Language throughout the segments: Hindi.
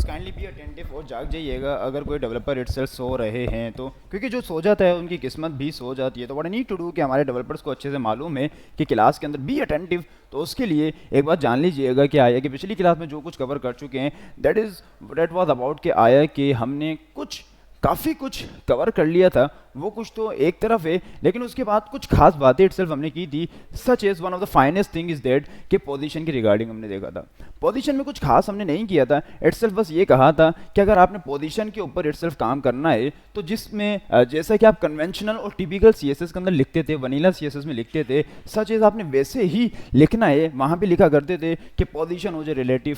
काइंडली बी अटेंटिव और जाग जाइएगा अगर कोई डेवलपर इटसेल्फ सो रहे हैं तो, क्योंकि जो सो जाता है उनकी किस्मत भी सो जाती है। तो what I need to do कि हमारे डेवलपर्स को अच्छे से मालूम है कि क्लास के अंदर बी अटेंटिव, तो उसके लिए एक बात जान लीजिएगा कि आया कि पिछली क्लास में जो कुछ कवर कर चुके हैं दैट वाज अबाउट कि आया कि हमने काफ़ी कुछ कवर कर लिया था। वो कुछ तो एक तरफ है, लेकिन उसके बाद कुछ खास बातें इटसेल्फ हमने की थी। Such is one of the finest thing is that कि पोजीशन की रिगार्डिंग हमने देखा था। पोजीशन में कुछ खास हमने नहीं किया था, इटसेल्फ बस ये कहा था कि अगर आपने पोजीशन के ऊपर इटसेल्फ काम करना है तो जिसमें जैसा कि आप कन्वेंशनल और टिपिकल सीएसएस के अंदर लिखते थे, वनीला सीएसएस में लिखते थे, सच इज़ आपने वैसे ही लिखना है। वहाँ पे लिखा करते थे कि पोजीशन हो जाए रिलेटिव,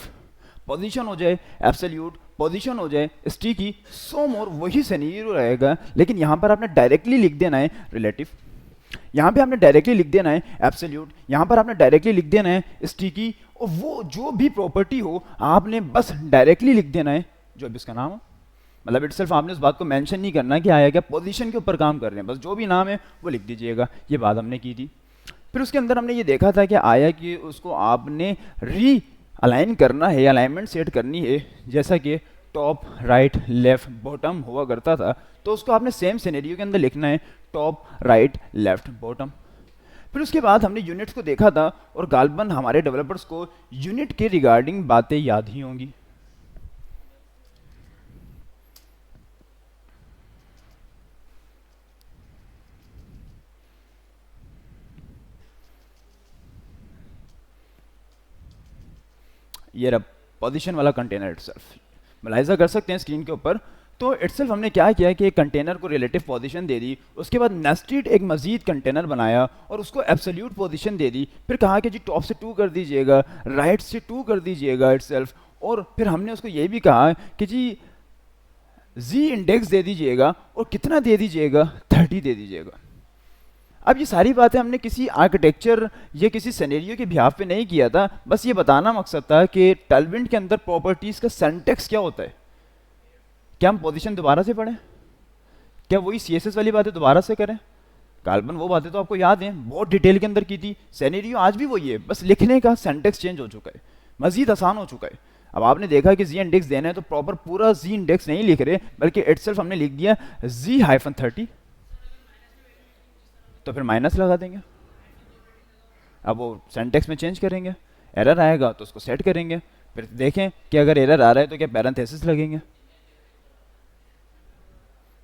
पोजीशन हो जाए एब्सोल्यूट, पोजीशन हो जाए स्टिकी, सो मोर, वही सिनेरियो रहेगा। लेकिन यहाँ पर आपने डायरेक्टली लिख देना है रिलेटिव, यहाँ पे आपने डायरेक्टली लिख देना है एब्सोल्यूट, यहाँ पर आपने डायरेक्टली लिख देना है स्टिकी, और वो जो भी प्रॉपर्टी हो आपने बस डायरेक्टली लिख देना है जो अब इसका नाम हो। मतलब इटसेल्फ आपने उस बात को मेंशन नहीं करना कि आया क्या पोजीशन के ऊपर काम कर रहे हैं, बस जो भी नाम है वो लिख दीजिएगा। ये बात हमने की थी। फिर उसके अंदर हमने ये देखा था कि आया कि उसको आपने री अलाइन करना है, अलाइनमेंट सेट करनी है, जैसा कि टॉप राइट लेफ्ट बॉटम हुआ करता था, तो उसको आपने सेम सिनेरियो के अंदर लिखना है टॉप राइट लेफ्ट बॉटम। फिर उसके बाद हमने यूनिट्स को देखा था, और गालबन हमारे डेवलपर्स को यूनिट के रिगार्डिंग बातें याद ही होंगी। ये रहा पोजीशन वाला कंटेनर इटसेल्फ, मुलाहिजा कर सकते हैं स्क्रीन के ऊपर। तो इटसेल्फ हमने क्या किया कि एक कंटेनर को रिलेटिव पोजीशन दे दी, उसके बाद नेस्टेड एक मजीद कंटेनर बनाया और उसको एब्सोल्यूट पोजीशन दे दी। फिर कहा कि जी टॉप से 2 कर दीजिएगा, राइट से 2 कर दीजिएगा इटसेल्फ, और फिर हमने उसको ये भी कहा कि जी जी इंडेक्स दे दीजिएगा, और कितना दे दीजिएगा, 30 दे दीजिएगा। अब ये सारी बातें हमने किसी आर्किटेक्चर या किसी सिनेरियो के बिहाफ पे नहीं किया था, बस ये बताना मकसद था कि टालविंड के अंदर प्रॉपर्टीज का सिंटैक्स क्या होता है। क्या हम पोजीशन दोबारा से पढ़ें, क्या वही सीएसएस वाली बातें दोबारा से करें? गालबन वो बातें तो आपको याद हैं, बहुत डिटेल के अंदर की थी। सिनेरियो आज भी वही है, बस लिखने का सिंटैक्स चेंज हो चुका है, मजीद आसान हो चुका है। अब आपने देखा कि जी इंडेक्स देना है तो प्रॉपर पूरा जी इंडेक्स नहीं लिख रहे, बल्कि इटसेल्फ हमने लिख दिया जी-30, तो फिर माइनस लगा देंगे। अब वो सिंटैक्स में चेंज करेंगे, एरर आएगा तो उसको सेट करेंगे, फिर देखें कि अगर एरर आ रहा है तो क्या पैरेंथेसिस लगेंगे,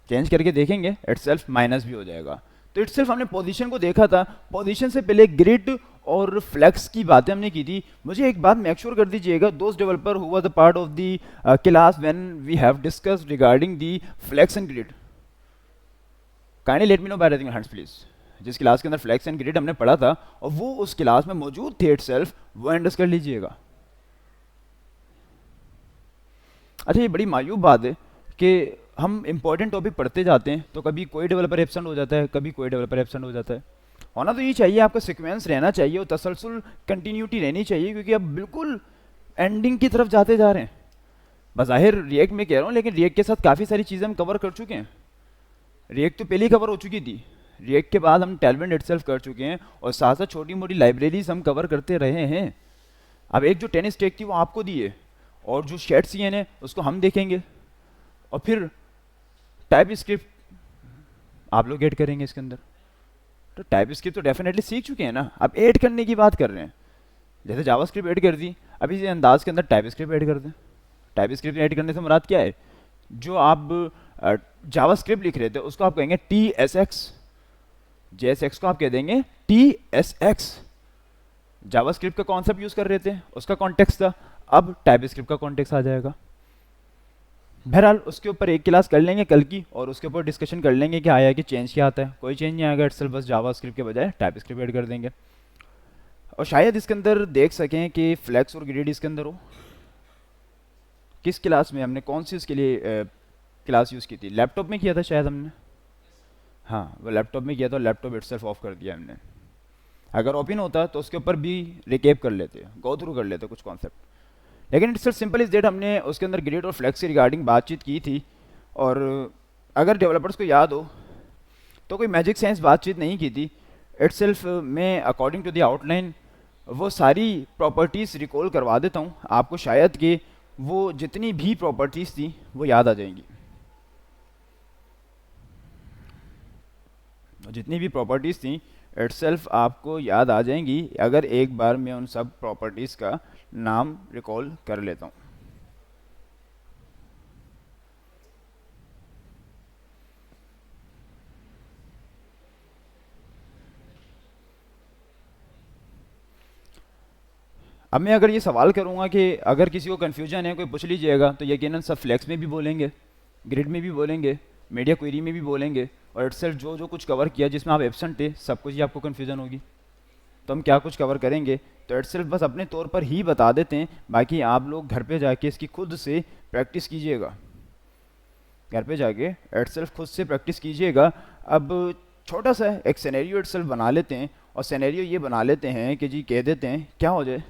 चेंज करके देखेंगे, इटसेल्फ माइनस भी हो जाएगा। तो इटसेल्फ हमने पोजीशन को देखा था। पोजीशन से पहले ग्रिड और फ्लेक्स की बातें हमने की थी। मुझे एक बात मेक श्योर कर दीजिएगा, दोस्त developer who was the part of the class when we have discussed regarding the flex and grid, kindly let me know by raising your hands please. जिस क्लास के अंदर फ्लेक्स एंड ग्रिड हमने पढ़ा था और वो उस क्लास में मौजूद थे इटसेल्फ, वो एंडर्स कर लीजिएगा। अच्छा, ये बड़ी मायूब बात है कि हम इंपॉर्टेंट टॉपिक पढ़ते जाते हैं तो कभी कोई डेवलपर एब्सेंट हो जाता है, कभी कोई डेवलपर एब्सेंट हो जाता है। होना तो ये चाहिए, आपका सीक्वेंस रहना चाहिए और तसलसल कंटिन्यूटी रहनी चाहिए, क्योंकि अब बिल्कुल एंडिंग की तरफ जाते जा रहे हैं। बज़ाहिर रिएक्ट में कह रहा हूँ, लेकिन रिएक्ट के साथ काफ़ी सारी चीज़ें हम कवर कर चुके हैं। रिएक्ट तो पहले ही कवर हो चुकी थी, रिएक्ट के बाद हम टालविंड इटसेल्फ कर चुके हैं, और साथ साथ छोटी मोटी लाइब्रेरीज हम कवर करते रहे हैं। अब एक जो 10 स्टैक थी वो आपको दी है, और जो शेड सीएन है उसको हम देखेंगे, और फिर टाइप स्क्रिप्ट आप लोग ऐड करेंगे इसके अंदर। तो टाइप स्क्रिप्ट तो डेफिनेटली सीख चुके हैं ना, अब ऐड करने की बात कर रहे हैं। जैसे जावास्क्रिप्ट ऐड कर दी, अब इसी अंदाज के अंदर टाइप स्क्रिप्ट ऐड कर दें। टाइप स्क्रिप्ट ऐड करने से मुराद क्या है? जो आप जावास्क्रिप्ट लिख रहे थे उसको आप कहेंगे TSX, JSX को आप कह देंगे TSX। जावास्क्रिप्ट का कॉन्सेप्ट यूज कर रहे थे, उसका कॉन्टेक्स्ट था, अब टाइप स्क्रिप्ट का कॉन्टेक्स्ट आ जाएगा। बहरहाल उसके ऊपर एक क्लास कर लेंगे कल की, और उसके ऊपर डिस्कशन कर लेंगे कि आया कि चेंज क्या आता है। कोई चेंज नहीं आएगा, इट्स बस जावास्क्रिप्ट के बजाय टाइप स्क्रिप्ट ऐड कर देंगे, और शायद इसके अंदर देख सकें कि फ्लेक्स और ग्रिड इसके अंदर हो। किस क्लास में हमने कौन सी इसके लिए क्लास यूज़ की थी? लैपटॉप में किया था शायद हमने, हाँ वो लैपटॉप में किया था, लैपटॉप इटसेल्फ ऑफ कर दिया हमने। अगर ओपन होता तो उसके ऊपर भी रिकेप कर लेते, गो थ्रू कर लेते कुछ कॉन्सेप्ट, लेकिन इट्स सिंपल इज डेट हमने उसके अंदर ग्रिड और फ्लेक्स के रिगार्डिंग बातचीत की थी। और अगर डेवलपर्स को याद हो तो कोई मैजिक साइंस बातचीत नहीं की थी। इटसेल्फ में अकॉर्डिंग टू द आउटलाइन वो सारी प्रॉपर्टीज़ रिकॉल करवा देता हूँ आपको, शायद कि वो जितनी भी प्रॉपर्टीज़ थी वो याद आ जाएंगी। जितनी भी प्रॉपर्टीज़ थी इटसेल्फ आपको याद आ जाएंगी अगर एक बार मैं उन सब प्रॉपर्टीज़ का नाम रिकॉल कर लेता हूँ। अब मैं अगर ये सवाल करूँगा कि अगर किसी को कन्फ्यूजन है कोई पूछ लीजिएगा, तो यकीनन सब फ्लेक्स में भी बोलेंगे, ग्रिड में भी बोलेंगे, मीडिया क्वेरी में भी बोलेंगे, और इटसेल्फ जो जो कुछ कवर किया जिसमें आप एब्सेंट थे सब कुछ ही आपको कन्फ्यूजन होगी। तो हम क्या कुछ कवर करेंगे, तो इटसेल्फ बस अपने तौर पर ही बता देते हैं, बाकी आप लोग घर पे जाके इसकी खुद से प्रैक्टिस कीजिएगा। घर पे जाके इटसेल्फ खुद से प्रैक्टिस कीजिएगा। अब छोटा सा एक सिनेरियो इटसेल्फ बना लेते हैं, और सिनेरियो ये बना लेते हैं कि जी कह देते हैं क्या हो जाए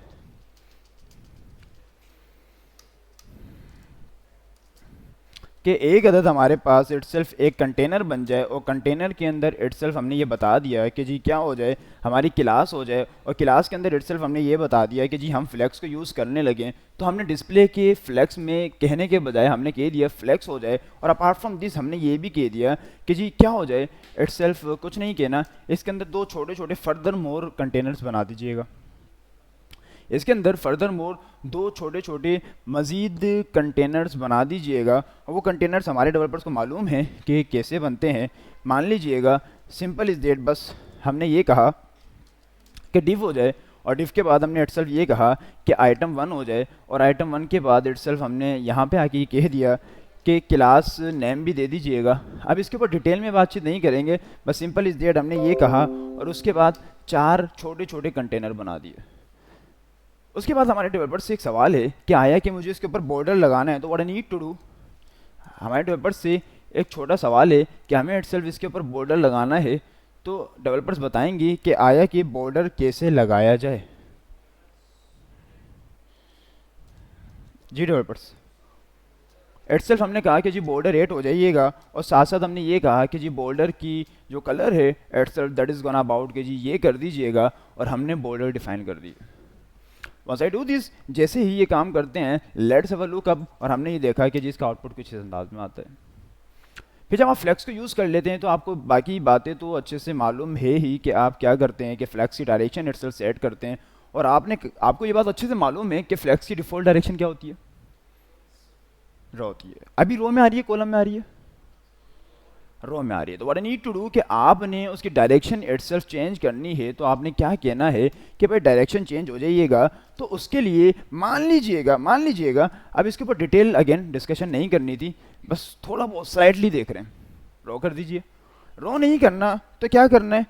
कि एक अदद हमारे पास इटसेल्फ एक कंटेनर बन जाए, और कंटेनर के अंदर इटसेल्फ हमने ये बता दिया है कि जी क्या हो जाए हमारी क्लास हो जाए, और क्लास के अंदर इटसेल्फ हमने ये बता दिया है कि जी हम फ्लेक्स को यूज़ करने लगे। तो हमने डिस्प्ले के फ्लेक्स में कहने के बजाय हमने कह दिया फ्लेक्स हो जाए, और अपार्ट फ्रॉम दिस हमने ये भी कह दिया कि जी क्या हो जाए इटसेल्फ कुछ नहीं कहना, इसके अंदर दो छोटे छोटे फर्दर मोर कंटेनर्स बना दीजिएगा। इसके अंदर फर्दर मोर दो छोटे छोटे मज़ीद कंटेनर्स बना दीजिएगा, और वो कंटेनर्स हमारे डेवलपर्स को मालूम है कि कैसे बनते हैं। मान लीजिएगा सिंपल इज़ डेट, बस हमने ये कहा कि डिव हो जाए, और डिव के बाद हमने इटसेल्फ ये कहा कि आइटम 1 हो जाए, और आइटम 1 के बाद इटसेल्फ हमने यहाँ पे आके ये कह दिया कि क्लास नेम भी दे दीजिएगा। अब इसके ऊपर डिटेल में बातचीत नहीं करेंगे, बस सिंपल इज़ डेट हमने ये कहा, और उसके बाद 4 छोटे छोटे कंटेनर बना दिए। उसके बाद हमारे डेवलपर से एक सवाल है कि आया कि मुझे इसके ऊपर बॉर्डर लगाना है, तो what I need to do. हमारे डेवलपर से एक छोटा सवाल है कि हमें इटसेल्फ इसके ऊपर बॉर्डर लगाना है, तो डेवलपर्स बताएंगे कि आया कि बॉर्डर कैसे लगाया जाए। जी डेवलपर्स, इटसेल्फ हमने कहा कि जी बॉर्डर 8 हो जाइएगा, और साथ साथ हमने ये कहा कि जी बॉर्डर की जो कलर है itself that is gonna about कि जी ये कर दीजिएगा, और हमने बॉर्डर डिफाइन कर दी। Once I do this, जैसे ही ये काम करते हैं let's have a look up, और हमने ये देखा कि जी इसका आउटपुट कुछ इस अंदाज में आता है। फिर जब आप फ्लेक्स को यूज़ कर लेते हैं तो आपको बाकी बातें तो अच्छे से मालूम है ही कि आप क्या करते हैं कि फ्लेक्स की डायरेक्शन इटसेल्फ सेट करते हैं, और आपको ये बात अच्छे से मालूम है कि फ्लेक्स की डिफ़ॉल्ट डायरेक्शन क्या होती है, रो होती है। अभी रो में आ रही है कॉलम में आ रही है, रो में आ रही है। तो what I need to do कि आपने उसकी डायरेक्शन इटसेल्फ चेंज करनी है, तो आपने क्या कहना है कि भाई डायरेक्शन चेंज हो जाइएगा। तो उसके लिए मान लीजिएगा अब इसके ऊपर डिटेल अगेन डिस्कशन नहीं करनी थी, बस थोड़ा बहुत स्लाइटली देख रहे हैं, रो कर दीजिए। रो नहीं करना तो क्या करना है,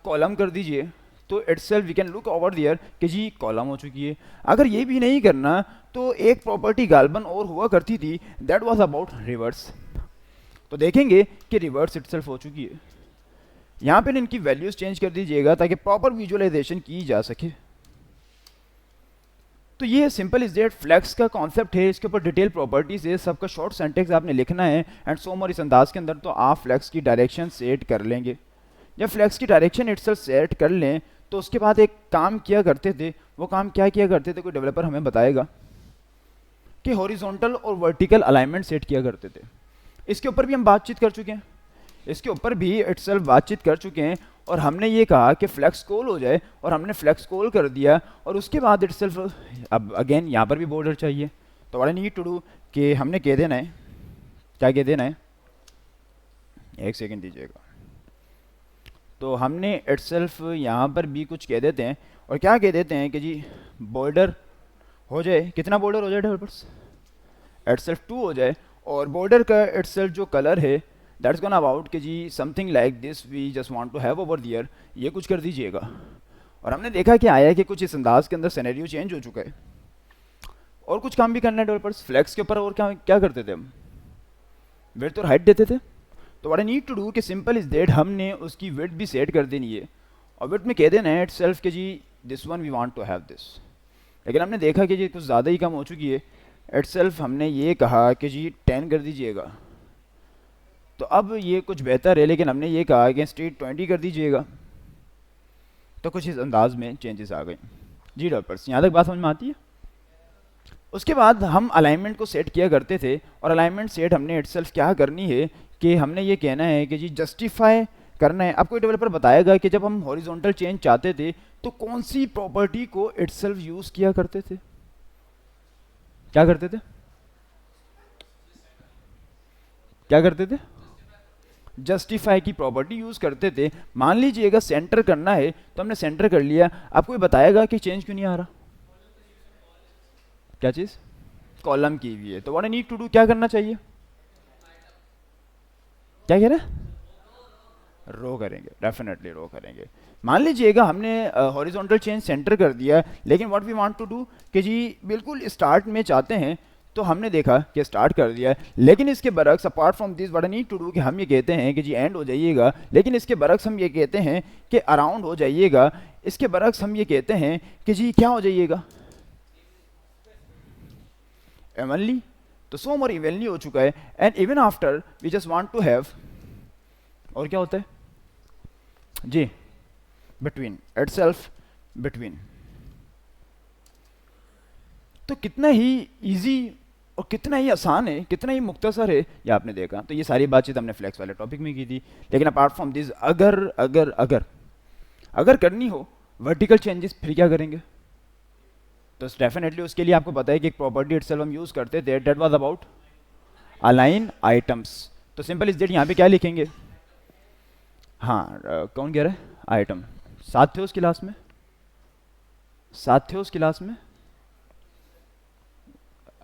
कॉलम कर दीजिए। तो itself we can look over there कि जी कॉलम हो चुकी है। अगर ये भी नहीं करना तो एक प्रॉपर्टी गालबन और हुआ करती थी, दैट वाज अबाउट रिवर्स। तो देखेंगे कि रिवर्स इटसेल्फ हो चुकी है। यहाँ पे इनकी वैल्यूज चेंज कर दीजिएगा ताकि प्रॉपर विजुअलाइजेशन की जा सके। तो ये सिंपल इज डेट फ्लेक्स का कॉन्सेप्ट है, इसके ऊपर डिटेल प्रॉपर्टीज है, सबका शॉर्ट सेंटेक्स आपने लिखना है एंड सो मोर इस अंदाज के अंदर, तो आप फ्लेक्स की डायरेक्शन सेट कर लेंगे। जब फ्लेक्स की डायरेक्शन इटसेल्फ सेट कर लें तो उसके बाद एक काम किया करते थे, वो काम क्या किया करते थे कोई डेवलपर हमें बताएगा कि हॉरिजॉन्टल और वर्टिकल अलाइनमेंट सेट किया करते थे। इसके ऊपर भी हम बातचीत कर चुके हैं, इसके ऊपर भी इटसेल्फ बातचीत कर चुके हैं, और हमने ये कहा कि फ्लेक्स कॉल हो जाए, और हमने फ्लेक्स कॉल कर दिया, और उसके बाद इटसेल्फ अब अगेन यहाँ पर भी बॉर्डर चाहिए। तो what I need to do कि हमने कह देना है, क्या कह देना है, एक सेकेंड दीजिएगा। तो हमने इटसेल्फ यहाँ पर भी कुछ कह देते हैं, और क्या कह देते हैं कि जी बॉर्डर हो जाए, कितना बॉर्डर हो जाए डेवलपर्स, इटसेल्फ 2 हो जाए, और बॉर्डर का इटसेल्फ जो कलर है दैट्स गोना अबाउट कि जी something like this we just want to have over there, ये कुछ कर दीजिएगा। और हमने देखा कि आया कि कुछ इस अंदाज के अंदर सिनेरियो चेंज हो चुका है, और कुछ काम भी करना है डेवलपर्स फ्लेक्स के ऊपर। और क्या क्या करते थे हम, विड्थ और हाइट देते थे। तो what I need to do कि सिंपल इज दैट हमने उसकी विड्थ भी सेट कर देनी है, और विड्थ में कह देना है इटसेल्फ कि जी this one we want to have this. लेकिन हमने देखा कि जी कुछ ज़्यादा ही कम हो चुकी है, इटसेल्फ हमने ये कहा कि जी 10 कर दीजिएगा। तो अब ये कुछ बेहतर है, लेकिन हमने ये कहा कि स्ट्रेट 20 कर दीजिएगा। तो कुछ इस अंदाज में चेंजेस आ गए। जी डेवलपर्स, यहाँ तक बात समझ में आती है। उसके बाद हम अलाइनमेंट को सेट किया करते थे, और अलाइनमेंट सेट हमने इटसेल्फ क्या करनी है कि हमने ये कहना है कि जी जस्टिफाई करना है। अब कोई डेवलपर बताएगा कि जब हम हॉरिजॉन्टल चेंज चाहते थे तो कौन सी प्रॉपर्टी को इटसेल्फ यूज किया करते थे, क्या करते थे, क्या करते थे, जस्टिफाई की प्रॉपर्टी यूज करते थे। मान लीजिएगा सेंटर करना है तो हमने सेंटर कर लिया, अब कोई बताएगा कि चेंज क्यों नहीं आ रहा, क्या चीज, कॉलम की हुई है, तो what I need to do, क्या करना चाहिए, क्या कह रहे हैं, रो करेंगे, डेफिनेटली रो करेंगे। मान लीजिएगा हमने हॉरिजॉन्टल चेंज सेंटर कर दिया, लेकिन what we want to do कि जी बिल्कुल स्टार्ट में चाहते हैं, तो हमने देखा कि स्टार्ट कर दिया है, लेकिन इसके बरक्स apart from this what I need to do कि हम ये कहते हैं कि जी एंड हो जाइएगा, लेकिन इसके बरक्स हम ये कहते हैं कि अराउंड हो जाइएगा, इसके बरक्स हम ये कहते हैं कि जी क्या हो जाइएगा, इवनली। तो सोम और इवनली हो चुका है, and even after we just want to have, और क्या होता है जी, बिटवीन, इटसेल्फ, बिटवीन। तो कितना ही इजी और कितना ही आसान है, कितना ही मुख्तसर है, ये आपने देखा। तो ये सारी बातचीत हमने फ्लेक्स वाले टॉपिक में की थी, लेकिन अपार्ट फ्रॉम दिस अगर अगर अगर अगर करनी हो वर्टिकल चेंजेस फिर क्या करेंगे, तो डेफिनेटली उसके लिए आपको पता है कि एक प्रॉपर्टी इटसेल्फ हम यूज करते थे, that was about align items. तो सिंपल इज दैट यहाँ पे क्या लिखेंगे, हाँ कौन कह रहा है, आइटम, साथ थे उस क्लास में, साथ थे उस क्लास में,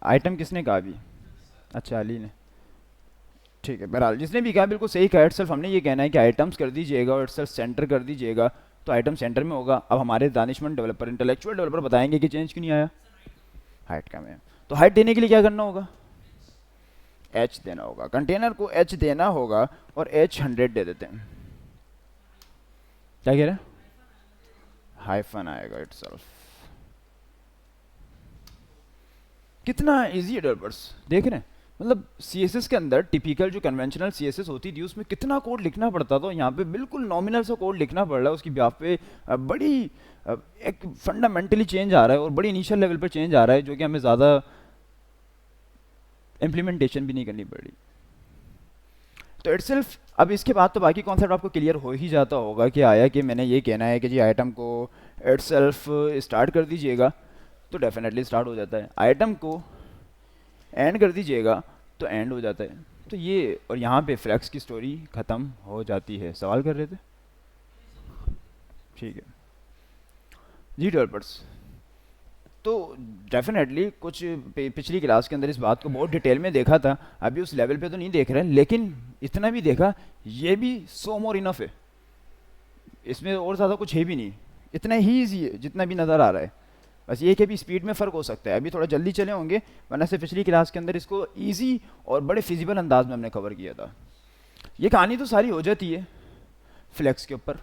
आइटम किसने कहा अभी, अच्छा अली ने, ठीक है, बहरहाल जिसने भी कहा बिल्कुल सही कहा। इटसेल्फ हमने ये कहना है कि आइटम्स कर दीजिएगा और इटसेल्फ सेंटर कर दीजिएगा, तो आइटम सेंटर में होगा। अब हमारे दानिशमंद डेवलपर, इंटेलेक्चुअल डेवलपर बताएंगे कि चेंज क्यों नहीं आया, हाइट कम है, तो हाइट देने के लिए क्या करना होगा, एच देना होगा, कंटेनर को एच देना होगा, और एच 100 दे देते हैं, क्या कह रहे हैं, हाइफन आएगा इटसेल्फ। कितना इजी है डेवलपर्स, देख रहे हैं, मतलब सीएसएस के अंदर टिपिकल जो कन्वेंशनल सीएसएस होती थी उसमें कितना कोड लिखना पड़ता था, यहाँ पे बिल्कुल नॉमिनल सा कोड लिखना पड़ रहा है, उसकी ब्याह पे बड़ी एक फंडामेंटली चेंज आ रहा है और बड़ी इनिशियल लेवल पे चेंज आ रहा है, जो कि हमें ज़्यादा इम्प्लीमेंटेशन भी नहीं करनी पड़ी। तो इटसेल्फ, अब इसके बाद तो बाकी कॉन्सेप्ट आपको क्लियर हो ही जाता होगा कि आया कि मैंने ये कहना है कि जी आइटम को इटसेल्फ स्टार्ट कर दीजिएगा, तो डेफिनेटली स्टार्ट हो जाता है, आइटम को एंड कर दीजिएगा तो एंड हो जाता है। तो ये, और यहाँ पे फ्लेक्स की स्टोरी ख़त्म हो जाती है। सवाल कर रहे थे, ठीक है जी डेवलपर्स। तो डेफिनेटली कुछ पिछली क्लास के अंदर इस बात को बहुत डिटेल में देखा था, अभी उस लेवल पे तो नहीं देख रहे हैं, लेकिन इतना भी देखा, ये भी सो मोर इनफ है, इसमें और ज़्यादा कुछ है भी नहीं, इतना ही ईजी है जितना भी नज़र आ रहा है, बस ये कि अभी स्पीड में फ़र्क हो सकता है, अभी थोड़ा जल्दी चले होंगे, वरना से पिछली क्लास के अंदर इसको ईजी और बड़े फिजिबल अंदाज में हमने कवर किया था। ये कहानी तो सारी हो जाती है फ्लेक्स के ऊपर,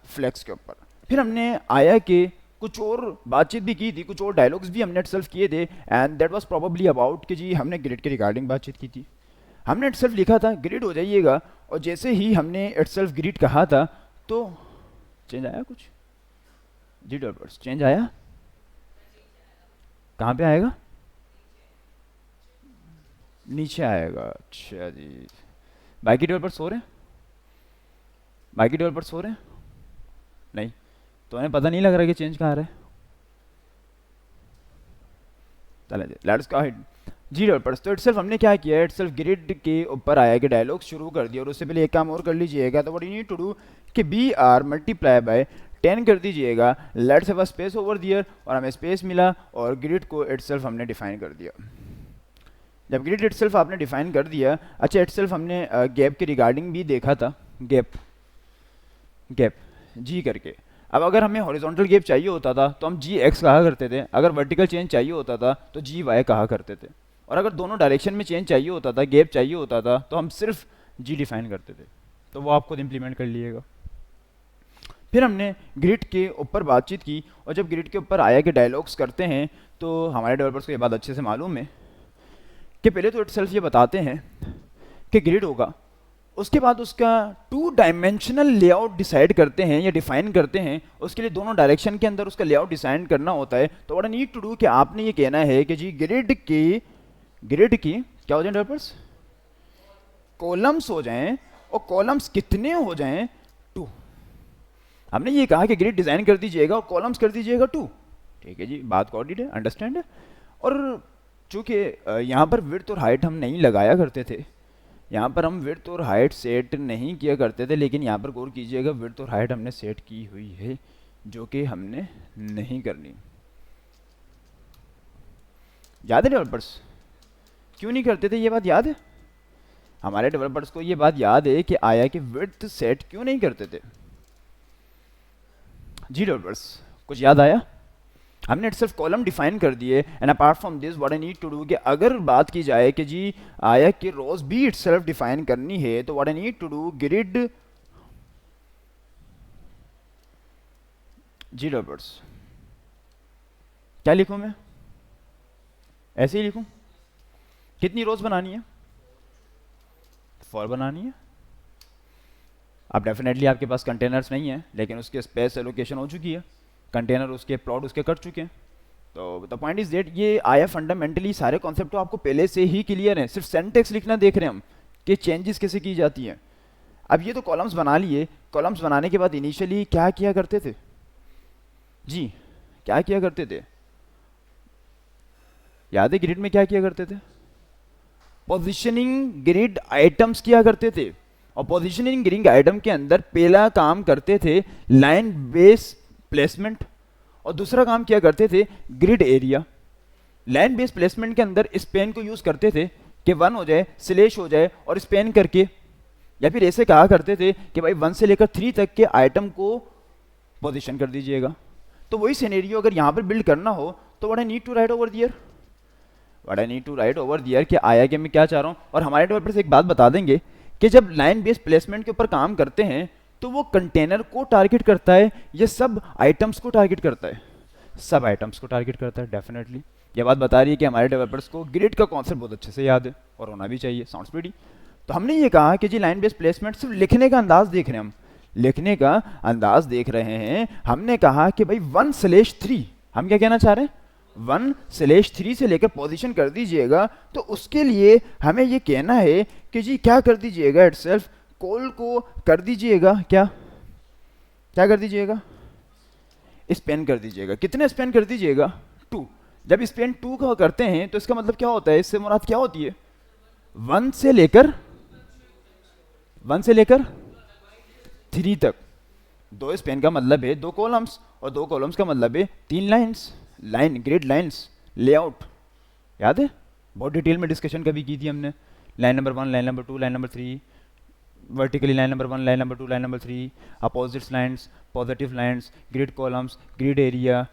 फ्लेक्स के ऊपर फिर हमने आया कि कुछ और बातचीत भी की थी, कुछ और डायलॉग्स भी हमने इटसेल्फ किए थे, and that was probably about कि जी हमने ग्रिड के रिगार्डिंग बातचीत की थी। हमने इटसेल्फ लिखा था ग्रिड हो जाइएगा, और जैसे ही हमने इटसेल्फ ग्रिड कहा था तो चेंज आया कुछ जी डेवलपर्स, चेंज आया, कहाँ पे आएगा, नीचे आएगा, अच्छा जी। बाकी डेवलपर्स सो रहे हैं, बाकी डेवलपर्स सो रहे हैं, नहीं, तो उन्हें पता नहीं लग रहा कि चेंज कहाँ आ रहा है, चले लेट्स गो अहेड जी डेवलपर्स। तो इटसेल्फ हमने क्या किया है, इटसेल्फ ग्रिड के ऊपर आया कि डायलॉग शुरू कर दिया, और उससे पहले एक काम और कर लीजिएगा, तो what you need to do कि बी आर मल्टीप्लाई बाय 10 कर दीजिएगा, let's have a space over there, और हमें स्पेस मिला, और ग्रिड को इटसेल्फ हमने डिफाइन कर दिया। जब ग्रिड इटसेल्फ आपने डिफाइन कर दिया, अच्छा इटसेल्फ हमने गैप के रिगार्डिंग भी देखा था, गैप, गैप जी करके। अब अगर हमें हॉरिजॉन्टल गैप चाहिए होता था तो हम जी एक्स कहा करते थे, अगर वर्टिकल चेंज चाहिए होता था तो जी वाई कहा करते थे, और अगर दोनों डायरेक्शन में चेंज चाहिए होता था, गैप चाहिए होता था, तो हम सिर्फ जी डिफाइन करते थे। तो वो आप खुद इंप्लीमेंट कर लीजिएगा। फिर हमने ग्रिड के ऊपर बातचीत की, और जब ग्रिड के ऊपर आया कि डायलॉग्स करते हैं, तो हमारे डेवलपर्स को ये बात अच्छे से मालूम है कि पहले तो इटसेल्फ ये बताते हैं कि ग्रिड होगा, उसके बाद उसका 2 डायमेंशनल लेआउट डिसाइड करते हैं या डिफाइन करते हैं, उसके लिए दोनों डायरेक्शन के अंदर उसका लेआउट डिसाइड करना होता है। तो what I need to do कि आपने ये कहना है कि जी ग्रिड की क्या हो जाए डेवलपर्स, कॉलम्स हो जाएं, और कॉलम्स कितने हो जाएं, 2। हमने ये कहा कि ग्रिड डिजाइन कर दीजिएगा और कॉलम्स कर दीजिएगा 2। ठीक है जी, बात कोऑर्डिनेट है, अंडरस्टैंड है। और चूंकि यहाँ पर विड्थ और हाइट हम नहीं लगाया करते थे, यहाँ पर हम विड्थ और हाइट सेट नहीं किया करते थे, लेकिन यहाँ पर गौर कीजिएगा विड्थ और हाइट हमने सेट की हुई है, जो कि हमने नहीं करनी। याद है डेवलपर्स, क्यों नहीं करते थे, ये बात याद है हमारे डेवलपर्स को? ये बात याद है कि आया कि विड्थ सेट क्यों नहीं करते थे? जी डेवलपर्स, कुछ याद आया? हमने सिर्फ कॉलम डिफाइन कर दिए, and apart from this what I need to do कि अगर बात की जाए कि जी आया कि रोज भी इटसेल्फ डिफाइन करनी है, तो what I need to do grid. जी डेवलपर्स, क्या लिखूं मैं? ऐसे ही लिखूं? कितनी रोज बनानी है? 4 बनानी है। अब डेफिनेटली आपके पास कंटेनर्स नहीं है, लेकिन उसके स्पेस एलोकेशन हो चुकी है, कंटेनर उसके प्लॉट उसके कट चुके हैं। तो द पॉइंट इज दैट ये आया फंडामेंटली सारे कॉन्सेप्ट तो आपको पहले से ही क्लियर है, सिर्फ सिंटैक्स लिखना देख रहे हैं हम कि चेंजेस कैसे की जाती हैं। अब ये तो कॉलम्स बना लिए, कॉलम्स बनाने के बाद इनिशियली क्या किया करते थे जी, क्या किया करते थे? याद है ग्रिड में क्या किया करते थे? पोजिशनिंग ग्रिड आइटम्स किया करते थे, और पोजिशनिंग ग्रिड आइटम के अंदर पहला काम करते थे लाइन बेस प्लेसमेंट, और दूसरा काम किया करते थे grid area. Line base placement के अंदर स्पेन को यूज करते थे कि 1 हो जाए, स्लेश हो जाए और स्पेन करके, या फिर ऐसे कहा करते थे कि भाई 1 से लेकर 3 तक के आइटम को पोजीशन कर दीजिएगा। तो वही सिनेरियो अगर यहाँ पर बिल्ड करना हो तो what I need to write over there, what I need to write over there कि आया कि मैं क्या चाह रहा हूँ। और हमारे डेवलपर्स एक बात बता देंगे कि जब लाइन बेस्ड प्लेसमेंट के ऊपर काम करते हैं तो वो कंटेनर को टारगेट करता है या सब आइटम्स को टारगेट करता है? सब आइटम्स को टारगेट करता है। डेफिनेटली ये बात बता रही है कि हमारे डेवलपर्स को ग्रिड का कॉन्सेप्ट बहुत अच्छे से याद है, और होना भी चाहिए, साउंड्स प्रीटी। तो हमने ये कहा कि जी लाइन बेस्ड प्लेसमेंट सिर्फ लिखने का अंदाज देख रहे हैं, हम लिखने का अंदाज देख रहे हैं। हमने कहा कि भाई 1/3, हम क्या कहना चाह रहे हैं, 1/3 से लेकर पोजीशन कर दीजिएगा। तो उसके लिए हमें ये कहना है कि जी क्या कर दीजिएगा, इटसेल्फ कॉल को कर दीजिएगा, क्या क्या कर दीजिएगा, स्पेन कर दीजिएगा। कितने स्पेन कर दीजिएगा? 2। जब स्पेन 2 का करते हैं तो इसका मतलब क्या होता है, इससे मुराद क्या होती है? 1 से लेकर 3 तक। 2 स्पेन का मतलब है 2 कॉलम्स, और 2 कॉलम्स का मतलब है 3 lines, line grid lines layout. याद है, बहुत डिटेल में डिस्कशन कभी की थी हमने, line number 1, line number 2, line number 3, vertically line number 1, line number 2, line number 3, opposites lines, positive lines, grid columns, grid area,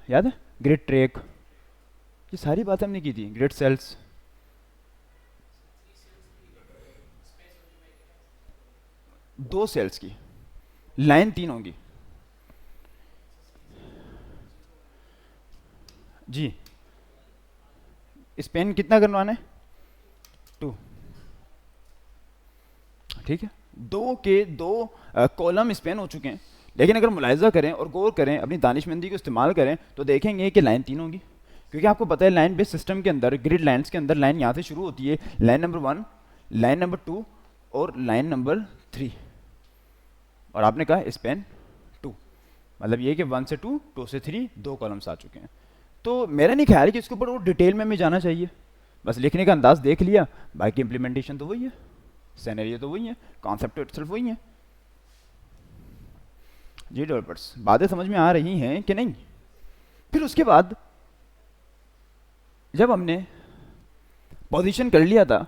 याद है, ग्रिड ट्रैक, ये सारी बातें हमने की थी, ग्रिड सेल्स। दो सेल्स की लाइन 3 होंगी जी। स्पेन कितना करवाना है? 2। ठीक है, 2 के 2 कॉलम स्पेन हो चुके हैं। लेकिन अगर मुलाहिजा करें और गौर करें, अपनी दानिशमंदी को इस्तेमाल करें, तो देखेंगे कि लाइन 3 होगी, क्योंकि आपको पता है लाइन बेस्ड सिस्टम के अंदर ग्रिड लाइन्स के अंदर लाइन यहाँ से शुरू होती है, लाइन नंबर 1, लाइन नंबर 2 और लाइन नंबर 3, और आपने कहा स्पेन 2, मतलब ये कि 1 से 2, 2 से 3, 2 कॉलम्स आ चुके हैं। तो मेरा नहीं ख्याल कि इसके ऊपर और डिटेल में जाना चाहिए, बस लिखने का अंदाज देख लिया, बाकी इंप्लीमेंटेशन तो वही है, सिनेरियो तो वही है, कॉन्सेप्ट तो इटसेल्फ वही है। जी डेवलपर्स, बातें समझ में आ रही हैं कि नहीं? फिर उसके बाद जब हमने पोजीशन कर लिया था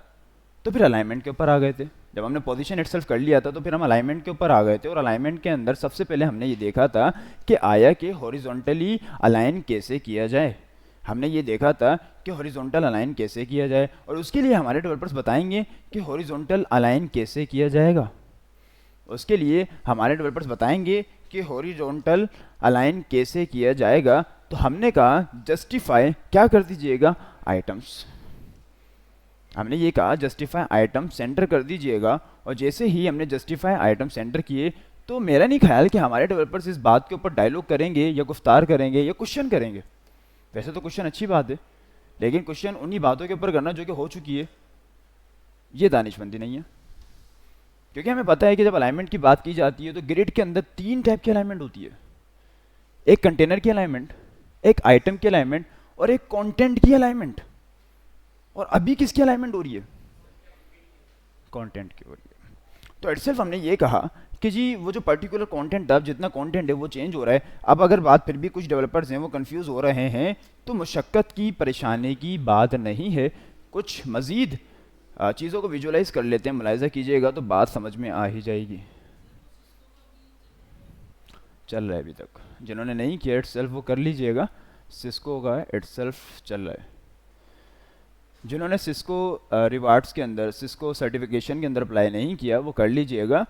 तो फिर अलाइनमेंट के ऊपर आ गए थे। जब हमने पोजीशन इटसेल्फ कर लिया था तो फिर हम अलाइनमेंट के ऊपर आ गए थे, और अलाइनमेंट के अंदर सबसे पहले हमने ये देखा था कि आया कि हॉरिजॉन्टली अलाइन कैसे किया जाए। हमने ये देखा था कि हॉरिजॉन्टल अलाइन कैसे किया जाए, और उसके लिए हमारे डेवलपर्स बताएंगे कि हॉरिजॉन्टल अलाइन कैसे किया जाएगा। उसके लिए हमारे डेवलपर्स बताएंगे कि हॉरिजॉन्टल अलाइन कैसे किया जाएगा। तो हमने कहा जस्टिफाई क्या कर दीजिएगा, आइटम्स। हमने ये कहा जस्टिफाई आइटम सेंटर कर दीजिएगा, और जैसे ही हमने जस्टिफाई आइटम सेंटर किए तो मेरा नहीं ख्याल कि हमारे डेवलपर्स इस बात के ऊपर डायलॉग करेंगे या गुफ्तार करेंगे या क्वेश्चन करेंगे। वैसे तो क्वेश्चन अच्छी बात है, लेकिन क्वेश्चन उन्हीं बातों के ऊपर करना जो कि हो चुकी है, ये दानिशमंदी नहीं है। क्योंकि हमें पता है कि जब अलाइनमेंट की बात की जाती है तो ग्रिड के अंदर 3 टाइप की अलाइनमेंट होती है। एक कंटेनर की अलाइनमेंट, एक आइटम की अलाइनमेंट, और एक कंटेंट की अलाइनमेंट। और अभी किसकी अलाइनमेंट हो रही है? कंटेंट की हो रही है। तो इटसेल्फ हमने ये कहा कि जी वो जो पर्टिकुलर कंटेंट था, जितना कंटेंट है वो चेंज हो रहा है। अब अगर बात फिर भी कुछ डेवलपर्स हैं वो कंफ्यूज हो रहे हैं, तो मुशक्कत की परेशानी की बात नहीं है। कुछ मज़ीद चीज़ों को विजुअलाइज कर लेते हैं, मुलाहिजा कीजिएगा तो बात समझ में आ ही जाएगी। चल रहा है अभी तक, जिन्होंने नहीं किया इटसेल्फ वो कर लीजिएगा। सिस्को का इटसेल्फ चल रहा है। जिन्होंने सिस्को रिवार्ड्स के अंदर, सिस्को सर्टिफिकेशन के अंदर अप्लाई नहीं किया वो कर लीजिएगा।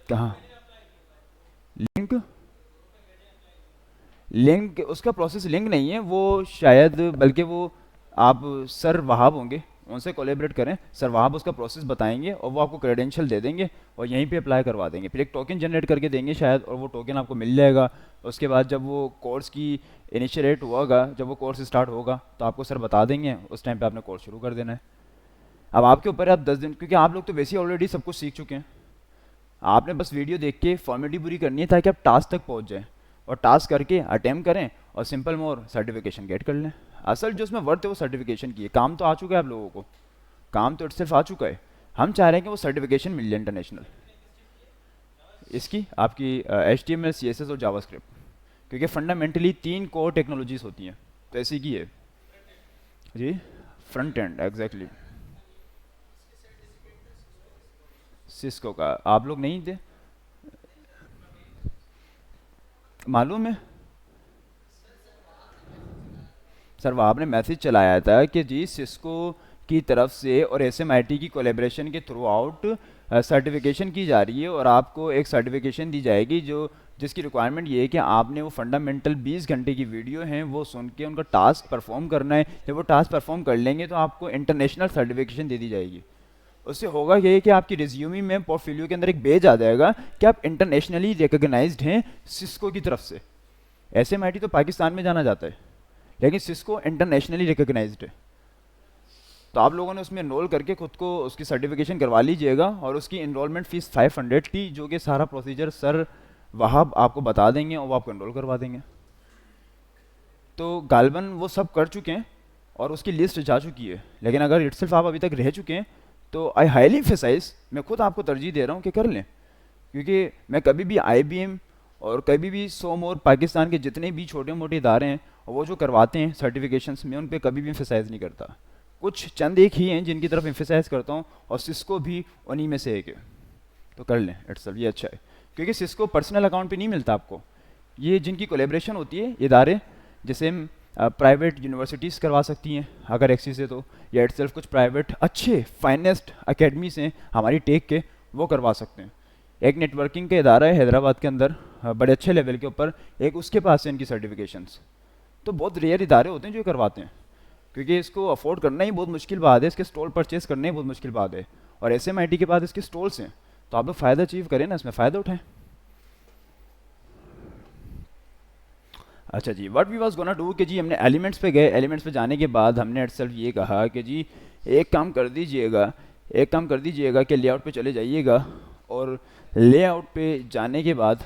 कहाँ लिंक? लिंक उसका प्रोसेस लिंक नहीं है वो शायद, बल्कि वो आप सर वहाब होंगे, उनसे कोलेबरेट करें। सर वहाब उसका प्रोसेस बताएंगे और वो आपको क्रेडेंशियल दे देंगे और यहीं पे अप्लाई करवा देंगे। फिर एक टोकन जनरेट करके देंगे शायद, और वो टोकन आपको मिल जाएगा। उसके बाद जब वो कोर्स की इनिशिएट होगा, जब वो कोर्स स्टार्ट होगा तो आपको सर बता देंगे, उस टाइम पे आपने कोर्स शुरू कर देना है। अब आपके ऊपर है, आप 10 दिन, क्योंकि आप लोग तो वैसे ही ऑलरेडी सब कुछ सीख चुके हैं। आपने बस वीडियो देख के फॉर्मेलिटी पूरी करनी है ताकि आप टास्क तक पहुंच जाएं, और टास्क करके अटेम्प्ट करें और सिंपल मोर सर्टिफिकेशन गेट कर लें। असल जो उसमें वर्थ है वो सर्टिफिकेशन की है। काम तो आ चुका है आप लोगों को, काम तो सिर्फ आ चुका है। हम चाह रहे हैं कि वो सर्टिफिकेशन मिल जाए इंटरनेशनल। इसकी आपकी HTML CSS और जावास्क्रिप्ट, क्योंकि फंडामेंटली 3 कोर टेक्नोलॉजीज होती हैं, तो ऐसी की है जी। फ्रंट एंड एग्जैक्टली सिस्को का आप लोग नहीं थे, मालूम है? सर वहाँ आपने मैसेज चलाया था कि जी सिस्को की तरफ से और SMIT की कोलेब्रेशन के थ्रू आउट सर्टिफिकेशन की जा रही है, और आपको एक सर्टिफिकेशन दी जाएगी जो जिसकी रिक्वायरमेंट ये है कि आपने वो फंडामेंटल 20 घंटे की वीडियो हैं वो सुन के उनका टास्क परफॉर्म करना है। जब वो टास्क परफॉर्म कर लेंगे तो आपको इंटरनेशनल सर्टिफिकेशन दे दी जाएगी। उससे होगा ये कि आपकी रिज्यूमी में, पोर्टफोलियो के अंदर एक पेज आ जाएगा कि आप इंटरनेशनली रिकॉग्नाइज्ड हैं सिस्को की तरफ से। SMIT तो पाकिस्तान में जाना जाता है, लेकिन सिस्को इंटरनेशनली रिकॉग्नाइज्ड है। तो आप लोगों ने उसमें इनरोल करके खुद को उसकी सर्टिफिकेशन करवा लीजिएगा, और उसकी इनरोलमेंट फ़ीस 500 थी, जो कि सारा प्रोसीजर सर वहाब आपको बता देंगे और वो आपको इनरोल करवा देंगे। तो गालबन वो सब कर चुके हैं और उसकी लिस्ट जा चुकी है। लेकिन अगर इटसेल्फ आप अभी तक रह चुके हैं तो आई हाईली एम्फेसाइज, मैं खुद आपको तरजीह दे रहा हूँ कि कर लें। क्योंकि मैं कभी भी IBM और कभी भी सोम और पाकिस्तान के जितने भी छोटे मोटे इदारे हैं वो जो करवाते हैं सर्टिफिकेशंस, में उन पे कभी भी एम्फेसाइज नहीं करता। कुछ चंद एक ही हैं जिनकी तरफ एम्फेसाइज करता हूँ, और सिस्को भी उन्हीं में से एक है। तो कर लें इटसेल्फ, ये अच्छा है। क्योंकि सिस्को पर्सनल अकाउंट पे नहीं मिलता आपको। ये जिनकी कोलेब्रेशन होती है इदारे, जैसे प्राइवेट यूनिवर्सिटीज़ करवा सकती हैं अगर एक्सिस है तो, या इटसेल्फ कुछ प्राइवेट अच्छे फाइनेस्ट अकेडमीज हैं हमारी टेक के, वो करवा सकते हैं। एक नेटवर्किंग का इदारा है हैदराबाद के अंदर, बड़े अच्छे लेवल के ऊपर, एक उसके पास है इनकी सर्टिफिकेशंस। तो बहुत रेयर इदारे होते हैं जो करवाते हैं, क्योंकि इसको अफोर्ड करना ही बहुत मुश्किल बात है, इसके स्टॉल परचेज करना ही बहुत मुश्किल बात है। और SMIT के बाद इसके स्टॉल्स हैं, तो आप लोग फ़ायदा अचीव करें ना, इसमें फ़ायदा उठाएं। अच्छा जी, what we was gonna do कि जी हमने एलिमेंट्स पे गए। एलिमेंट्स पे जाने के बाद हमने इटसेल्फ ये कहा कि जी एक काम कर दीजिएगा, एक काम कर दीजिएगा कि लेआउट पे चले जाइएगा, और लेआउट पे जाने के बाद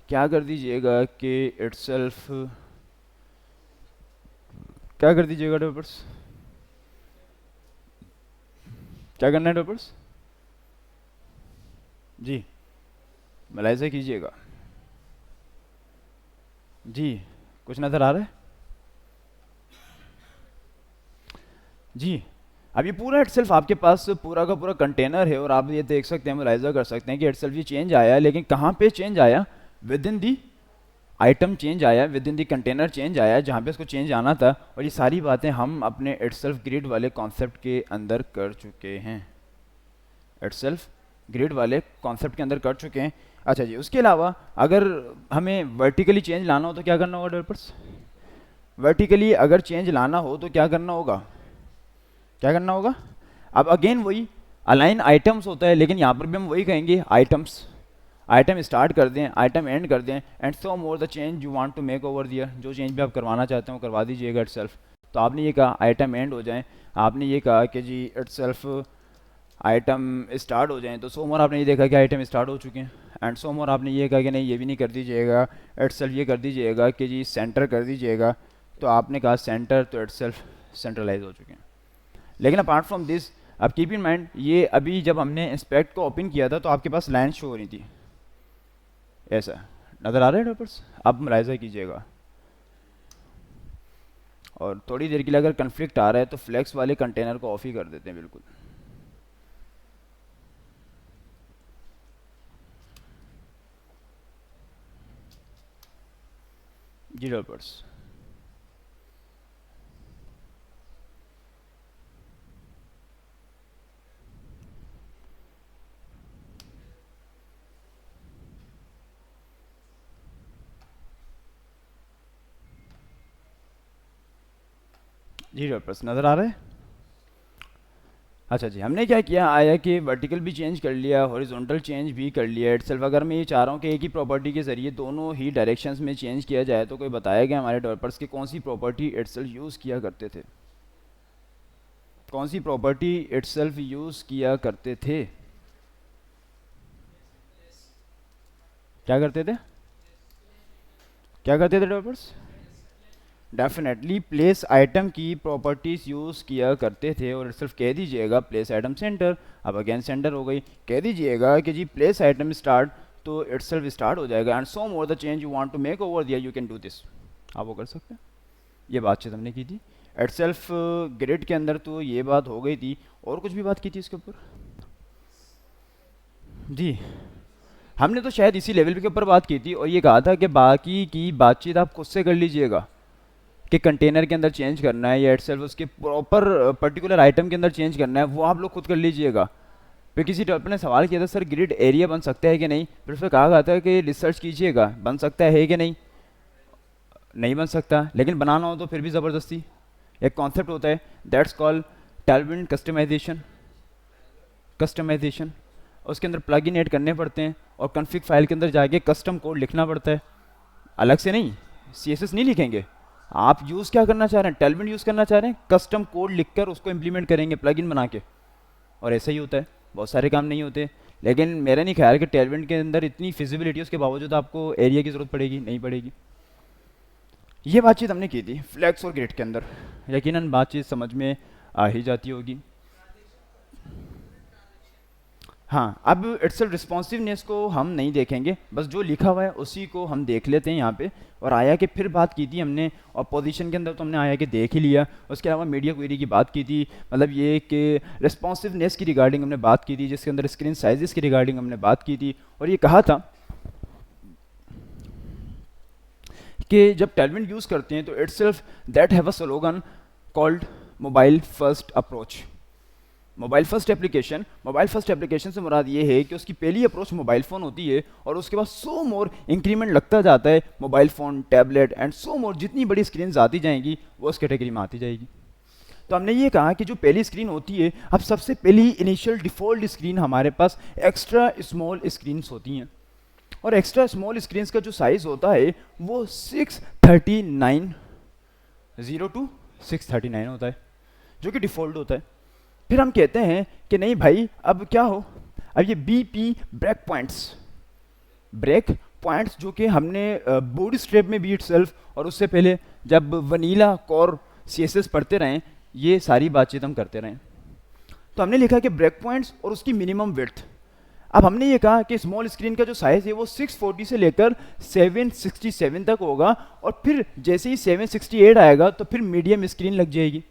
क्या कर दीजिएगा कि इटसेल्फ क्या कर दीजिएगा डेवलपर्स, क्या करना है डेवलपर्स जी, मुलाहिजा कीजिएगा जी। कुछ नज़र आ रहा है जी? अब ये पूरा इटसेल्फ आपके पास पूरा का पूरा कंटेनर है, और आप ये देख सकते हैं, मुलाहिजा कर सकते हैं कि इटसेल्फ ये चेंज आया है। लेकिन कहाँ पे चेंज आया? Within the item change आया, within the container change आया, जहाँ पे इसको चेंज आना था। और ये सारी बातें हम अपने इटसेल्फ ग्रिड वाले कॉन्सेप्ट के अंदर कर चुके हैं, इटसेल्फ ग्रिड वाले कॉन्सेप्ट के अंदर कर चुके हैं। अच्छा जी, उसके अलावा अगर हमें वर्टिकली चेंज लाना हो तो क्या करना होगा डेवलपर्स? वर्टिकली अगर चेंज लाना हो तो क्या करना होगा, क्या करना होगा? अब अगेन वही अलाइन आइटम्स होता है, लेकिन यहाँ पर भी हम वही कहेंगे आइटम्स, आइटम स्टार्ट कर दें, आइटम एंड कर दें, and so more the change you want to make over there, जो चेंज भी आप करवाना चाहते हो करवा दीजिएगा इटसेल्फ। तो आपने ये कहा आइटम एंड हो जाए, आपने ये कहा कि जी इटसेल्फ आइटम स्टार्ट हो जाए, तो सो मोर आपने ये देखा कि आइटम स्टार्ट हो चुके हैं, एंड सो मोर आपने ये कहा कि नहीं ये भी नहीं कर दीजिएगा, इटसेल्फ ये कर दीजिएगा कि जी सेंटर कर दीजिएगा, तो आपने कहा सेंटर, तो इटसेल्फ सेंट्रलाइज हो चुके हैं। लेकिन अपार्ट फ्रॉम दिस अब कीप इन माइंड, ये अभी जब हमने इंस्पेक्ट को ओपन किया था तो आपके पास लाइन शो हो रही थी, ऐसा नज़र आ रहा है डेवलपर्स? आप मुलाहिजा कीजिएगा। और थोड़ी देर के लिए अगर कन्फ्लिक्ट आ रहा है तो फ्लेक्स वाले कंटेनर को ऑफ ही कर देते हैं बिल्कुल। जी डेवलपर्स, जी डेवलपर्स नज़र आ रहा है? अच्छा जी, हमने क्या किया, आया कि वर्टिकल भी चेंज कर लिया, हॉरिजॉन्टल चेंज भी कर लिया इटसेल्फ। अगर मैं ये चाह रहा हूँ कि एक ही प्रॉपर्टी के ज़रिए दोनों ही डायरेक्शंस में चेंज किया जाए, तो कोई बताया गया हमारे डेवलपर्स की कौन सी प्रॉपर्टी इटसेल्फ यूज़ किया करते थे, कौन सी प्रॉपर्टी इटसेल्फ यूज़ किया करते थे? क्या करते थे, क्या करते थे डेवलपर्स? डेफिनेटली प्लेस आइटम की प्रॉपर्टीज यूज़ किया करते थे, और सिर्फ कह दीजिएगा प्लेस आइटम सेंटर, अब अगेन सेंटर हो गई, कह दीजिएगा कि जी प्लेस आइटम स्टार्ट, तो इटसेल्फ स्टार्ट हो जाएगा, and so more the change you want to make over there you can do this, आप वो कर सकते हैं। ये बातचीत हमने की थी इटसेल्फ ग्रिड के अंदर, तो ये बात हो गई थी। और कुछ भी बात की थी इसके ऊपर? जी, हमने तो शायद इसी लेवल के ऊपर बात की थी, और ये कहा था कि बाकी की बातचीत आप खुद से कर लीजिएगा कि कंटेनर के अंदर चेंज करना है या इटसेल्फ उसके प्रॉपर पर्टिकुलर आइटम के अंदर चेंज करना है, वो आप लोग खुद कर लीजिएगा। फिर किसी डेवलपर ने सवाल किया था सर ग्रिड एरिया बन सकता है कि नहीं, फिर उसमें कहा गया था कि रिसर्च कीजिएगा बन सकता है कि नहीं, नहीं बन सकता, लेकिन बनाना हो तो फिर भी ज़बरदस्ती। एक कॉन्सेप्ट होता है दैट्स कॉल्ड टैलविन कस्टमाइजेशन, कस्टमाइजेशन उसके अंदर प्लग इन ऐड करने पड़ते हैं, और कॉन्फ़िग फाइल के अंदर जाके कस्टम कोड लिखना पड़ता है, अलग से नहीं, CSS नहीं लिखेंगे। आप यूज़ क्या करना चाह रहे हैं, टेलविन यूज़ करना चाह रहे हैं, कस्टम कोड लिखकर उसको इंप्लीमेंट करेंगे प्लगइन बना के, और ऐसा ही होता है, बहुत सारे काम नहीं होते। लेकिन मेरा नहीं ख्याल कि टेलविन के अंदर इतनी फिजिबिलिटी उसके बावजूद आपको एरिया की ज़रूरत पड़ेगी, नहीं पड़ेगी। ये बातचीत हमने की थी फ्लैक्स और ग्रिड के अंदर, यकीनन बातचीत समझ में आ ही जाती होगी। हाँ, अब इटसेल्फ रिस्पॉन्सिवनेस को हम नहीं देखेंगे, बस जो लिखा हुआ है उसी को हम देख लेते हैं यहाँ पे। और आया कि फिर बात की थी हमने, और पोजीशन के अंदर तो हमने आया कि देख ही लिया, उसके अलावा मीडिया क्वेरी की बात की थी, मतलब ये कि रिस्पॉन्सिवनेस की रिगार्डिंग हमने बात की थी, जिसके अंदर स्क्रीन साइजेस की रिगार्डिंग हमने बात की थी, और ये कहा था कि जब टेलविन यूज़ करते हैं तो itself that have a slogan called mobile first approach. Mobile first application, mobile first application से मुराद ये है कि उसकी पहली अप्रोच मोबाइल फ़ोन होती है, और उसके बाद सो मोर इंक्रीमेंट लगता जाता है, mobile phone, tablet and so more, जितनी बड़ी स्क्रीन आती जाएंगी वो उस कैटेगरी में आती जाएगी। तो हमने ये कहा कि जो पहली स्क्रीन होती है, अब सबसे पहली इनिशियल डिफ़ॉल्ट स्क्रीन हमारे पास एक्स्ट्रा स्मॉल स्क्रीन्स होती हैं, और एक्स्ट्रा स्मॉल स्क्रीन्स का जो साइज़ होता है वो 639 02 639 होता है, जो कि डिफ़ॉल्ट होता है। फिर हम कहते हैं कि नहीं भाई अब क्या हो, अब ये BP break points, break points जो कि हमने बूटस्ट्रैप में भी इटसेल्फ, और उससे पहले जब वनीला कोर CSS पढ़ते रहें, ये सारी बातचीत हम करते रहें, तो हमने लिखा कि ब्रेक पॉइंट्स और उसकी मिनिमम विड्थ। अब हमने ये कहा कि स्मॉल स्क्रीन का जो साइज़ है वो 640 से लेकर 767 तक होगा, और फिर जैसे ही 768 आएगा तो फिर मीडियम स्क्रीन लग जाएगी,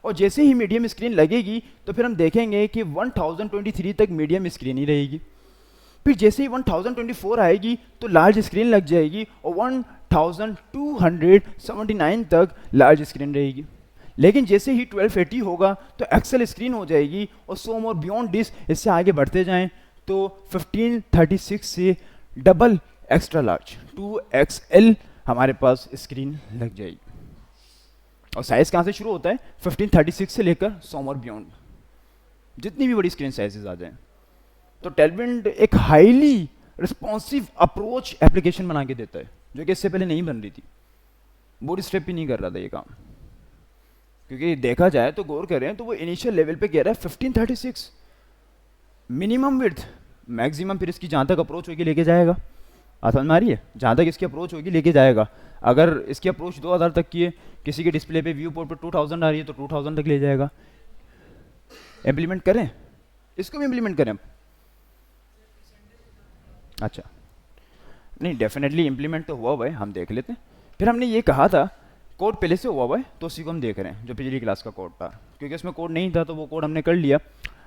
और जैसे ही मीडियम स्क्रीन लगेगी तो फिर हम देखेंगे कि 1023 तक मीडियम स्क्रीन ही रहेगी। फिर जैसे ही 1024 आएगी तो लार्ज स्क्रीन लग जाएगी, और 1279 तक लार्ज स्क्रीन रहेगी। लेकिन जैसे ही 1280 होगा तो एक्सेल स्क्रीन हो जाएगी, और सो मोर बियॉन्ड दिस, इससे आगे बढ़ते जाएं तो 1536 से डबल एक्स्ट्रा लार्ज 2XL हमारे पास स्क्रीन लग जाएगी। और साइज़ कहाँ से शुरू होता है? 1536 से लेकर 100 और बियॉन्ड, जितनी भी बड़ी स्क्रीन साइजेस आ जाएं। तो टेलविंड एक हाईली रिस्पॉन्सिव अप्रोच एप्लीकेशन बना के देता है, जो कि इससे पहले नहीं बन रही थी। बोर्ड स्ट्रैप भी नहीं कर रहा था ये काम, क्योंकि देखा जाए तो गौर करें तो वो इनिशियल लेवल पे कह रहा है 1536 मिनिमम विड्थ, मैक्सिमम फिर इसकी जहाँ तक अप्रोच होगी लेके जाएगा। समझ में आ रही है? जहाँ तक इसकी अप्रोच होगी लेके जाएगा। अगर इसकी अप्रोच 2000 तक की है, किसी के डिस्प्ले पे व्यू पोर्ट पे 2000 आ रही है तो 2000 तक ले जाएगा। इम्प्लीमेंट करें, इसको भी इम्प्लीमेंट करें। अच्छा, नहीं डेफिनेटली इम्प्लीमेंट तो हुआ हुआ है, हम देख लेते हैं। फिर हमने ये कहा था कोड पहले से हुआ हुआ है, तो उसी को हम देख रहे हैं, जो पिछली क्लास का कोड था, क्योंकि उसमें कोड नहीं था तो वो कोड हमने कर लिया।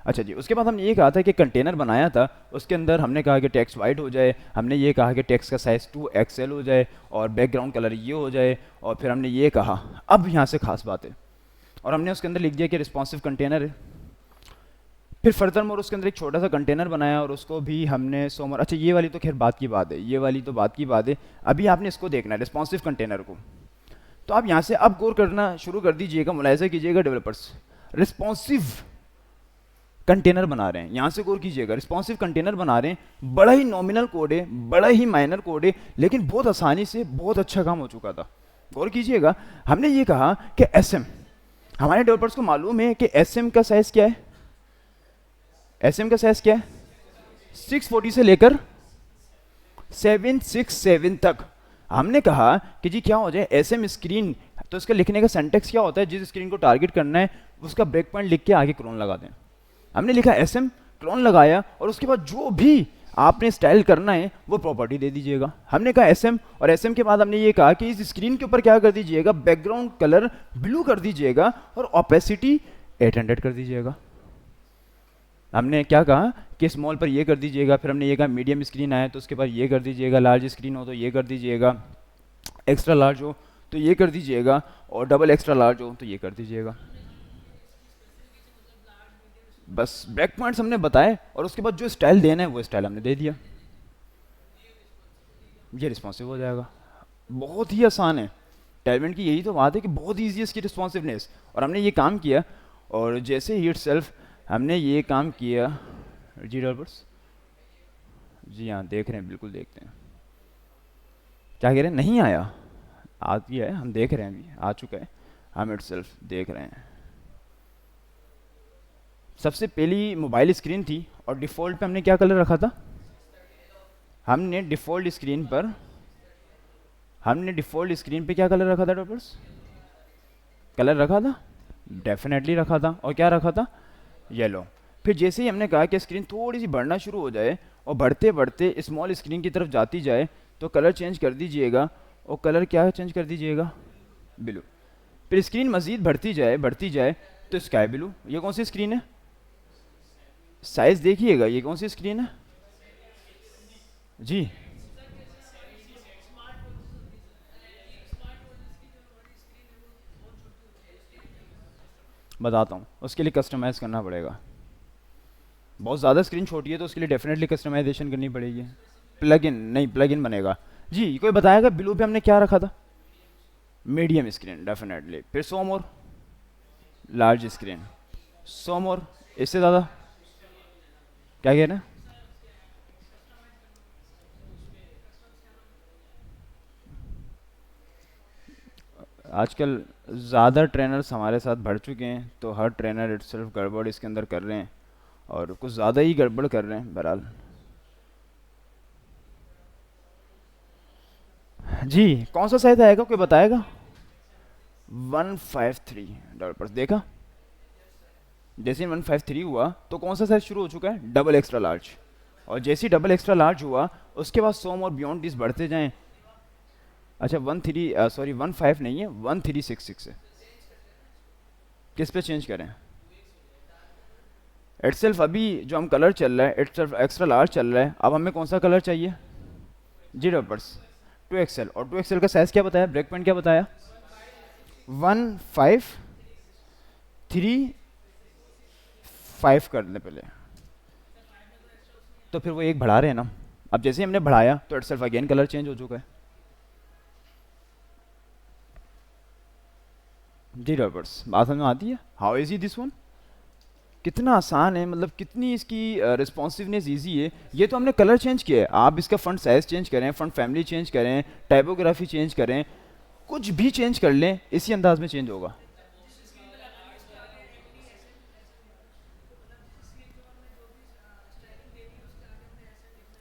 अच्छा जी, उसके बाद हमने ये कहा था कि कंटेनर बनाया था, उसके अंदर हमने कहा कि टेक्स्ट वाइट हो जाए, हमने ये कहा कि टेक्स्ट का साइज़ 2XL हो जाए और बैकग्राउंड कलर ये हो जाए, और फिर हमने ये कहा, अब यहाँ से खास बात है, और हमने उसके अंदर लिख दिया कि रिस्पॉन्सिव कंटेनर है। फिर फर्दर मोर उसके अंदर एक छोटा सा कंटेनर बनाया और उसको भी हमने सोमर, अच्छा ये वाली तो खैर बात की बात है, ये वाली तो बात की बात है, अभी आपने इसको देखना है रिस्पॉन्सिव कंटेनर को। तो आप यहाँ से अब गौर करना शुरू कर दीजिएगा, मुलाहिजा कीजिएगा, डेवलपर्स रिस्पॉन्सिव कंटेनर बना रहे हैं, यहाँ से गौर कीजिएगा, रिस्पॉन्सिव कंटेनर बना रहे हैं। बड़ा ही नॉमिनल कोड है, बड़ा ही माइनर कोड है, लेकिन बहुत आसानी से बहुत अच्छा काम हो चुका था। गौर कीजिएगा, हमने ये कहा कि SM, हमारे डेवलपर्स को मालूम है कि SM का साइज क्या है, SM का साइज क्या है 640 से लेकर 767 तक। हमने कहा कि जी क्या हो जाए SM स्क्रीन, तो इसका लिखने का सेंटेक्स क्या होता है, जिस स्क्रीन को टारगेट करना है उसका ब्रेक पॉइंट लिख के आगे क्लोन लगा दें। हमने लिखा SM, क्लोन लगाया, और उसके बाद जो भी आपने स्टाइल करना है वो प्रॉपर्टी दे दीजिएगा। हमने कहा SM, और SM के बाद हमने ये कहा कि इस स्क्रीन के ऊपर क्या कर दीजिएगा, बैकग्राउंड कलर ब्लू कर दीजिएगा और ओपेसिटी 800 कर दीजिएगा। हमने क्या कहा कि स्मॉल पर ये कर दीजिएगा, फिर हमने ये कहा मीडियम स्क्रीन आए तो उसके बाद ये कर दीजिएगा, लार्ज स्क्रीन हो तो ये कर दीजिएगा, एक्स्ट्रा लार्ज हो तो ये कर दीजिएगा, और डबल एक्स्ट्रा लार्ज हो तो ये कर दीजिएगा। बस ब्रेक पॉइंट्स हमने बताए, और उसके बाद जो स्टाइल देना है वो स्टाइल हमने दे दिया, ये रिस्पॉन्सिव हो जाएगा। बहुत ही आसान है, टेलविंड की यही तो बात है कि बहुत ईजी है इसकी रिस्पॉन्सिवनेस। और हमने ये काम किया, और जैसे ही इटसेल्फ हमने ये काम किया, जी डेवलपर्स, जी हाँ देख रहे हैं, बिल्कुल देखते हैं, क्या कह रहे हैं, नहीं आया, आ गया है, हम देख रहे हैं, अभी आ चुका है, हम इटसेल्फ देख रहे हैं। सबसे पहली मोबाइल स्क्रीन थी, और डिफ़ॉल्ट पे हमने क्या कलर रखा था, हमने डिफ़ॉल्ट स्क्रीन पे क्या कलर रखा था डेवलपर्स, कलर रखा था, डेफिनेटली रखा था, और क्या रखा था, येलो। फिर जैसे ही हमने कहा कि स्क्रीन थोड़ी सी बढ़ना शुरू हो जाए और बढ़ते बढ़ते स्मॉल स्क्रीन की तरफ जाती जाए तो कलर चेंज कर दीजिएगा, और कलर क्या चेंज कर दीजिएगा, ब्लू। फिर स्क्रीन मज़ीद बढ़ती जाए तो स्काई ब्लू। ये कौन सी स्क्रीन है, साइज़ देखिएगा, ये कौन सी स्क्रीन है जी, बताता हूँ, उसके लिए कस्टमाइज़ करना पड़ेगा, बहुत ज़्यादा स्क्रीन छोटी है तो उसके लिए डेफिनेटली कस्टमाइजेशन करनी पड़ेगी। प्लगइन बनेगा जी। कोई बताएगा ब्लू पे हमने क्या रखा था, मीडियम स्क्रीन डेफिनेटली, फिर 100 मोर, लार्ज स्क्रीन 100 मोर, इससे ज़्यादा क्या कह रहे हैं, आजकल ज़्यादा ट्रेनर्स हमारे साथ बढ़ चुके हैं, तो हर ट्रेनर इटसेल्फ गड़बड़ इसके अंदर कर रहे हैं, और कुछ ज़्यादा ही गड़बड़ कर रहे हैं। बहरहाल जी, कौन सा साइज आएगा, कोई बताएगा, 153 डेवलपर्स देखा, जैसे 153 हुआ तो कौन सा साइज शुरू हो चुका है, डबल एक्स्ट्रा लार्ज, और जैसे ही डबल एक्स्ट्रा लार्ज हुआ उसके बाद 100 और बियॉन्ड दिस बढ़ते जाएं। अच्छा 15 नहीं है, 1366 है, किस पे चेंज करें, इटसेल्फ अभी जो हम कलर चल रहा है इटसेल्फ एक्स्ट्रा लार्ज चल रहा है, अब हमें कौन सा कलर चाहिए जी डेवलपर्स, 2XL, और 2XL का साइज क्या बताया, ब्रेक पॉइंट क्या बताया, 1535 कर लें पहले, तो फिर वो एक बढ़ा रहे हैं ना, अब जैसे ही हमने बढ़ाया तो इटसेल्फ अगेन कलर चेंज हो चुका है जी डेवलपर्स, बात समझ में आती है? हाउ इजी दिस वन, कितना आसान है, मतलब कितनी इसकी रिस्पॉन्सिवनेस इजी है। ये तो हमने कलर चेंज किया है, आप इसका फंट साइज चेंज करें, फंट फैमिली चेंज करें, टाइपोग्राफी चेंज करें, कुछ भी चेंज कर लें, इसी अंदाज में चेंज होगा।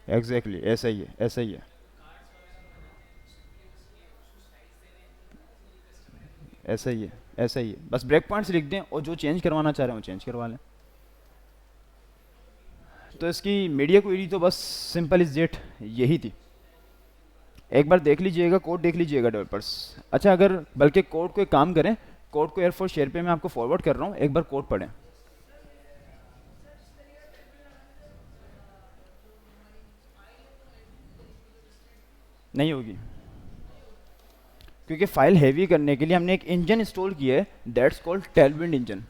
एग्जैक्टली exactly, ऐसा ही है, ऐसा ही है, ऐसा ही है, ऐसा ही है। बस ब्रेक पॉइंट्स लिख दें और जो चेंज करवाना चाह रहे हैं वो चेंज करवा लें। तो इसकी मीडिया क्वेरी तो बस सिंपल इज डेट यही थी। एक बार देख लीजिएगा, कोड देख लीजिएगा डेवलपर्स। अच्छा, अगर बल्कि कोड को एक काम करें, कोड को एयरफोर्स शेयर पे मैं आपको फॉरवर्ड कर रहा हूँ, एक बार कोड पढ़ें। नहीं होगी, क्योंकि फाइल हैवी करने के लिए हमने एक इंजन इंस्टॉल किया है, that's called Tailwind engine.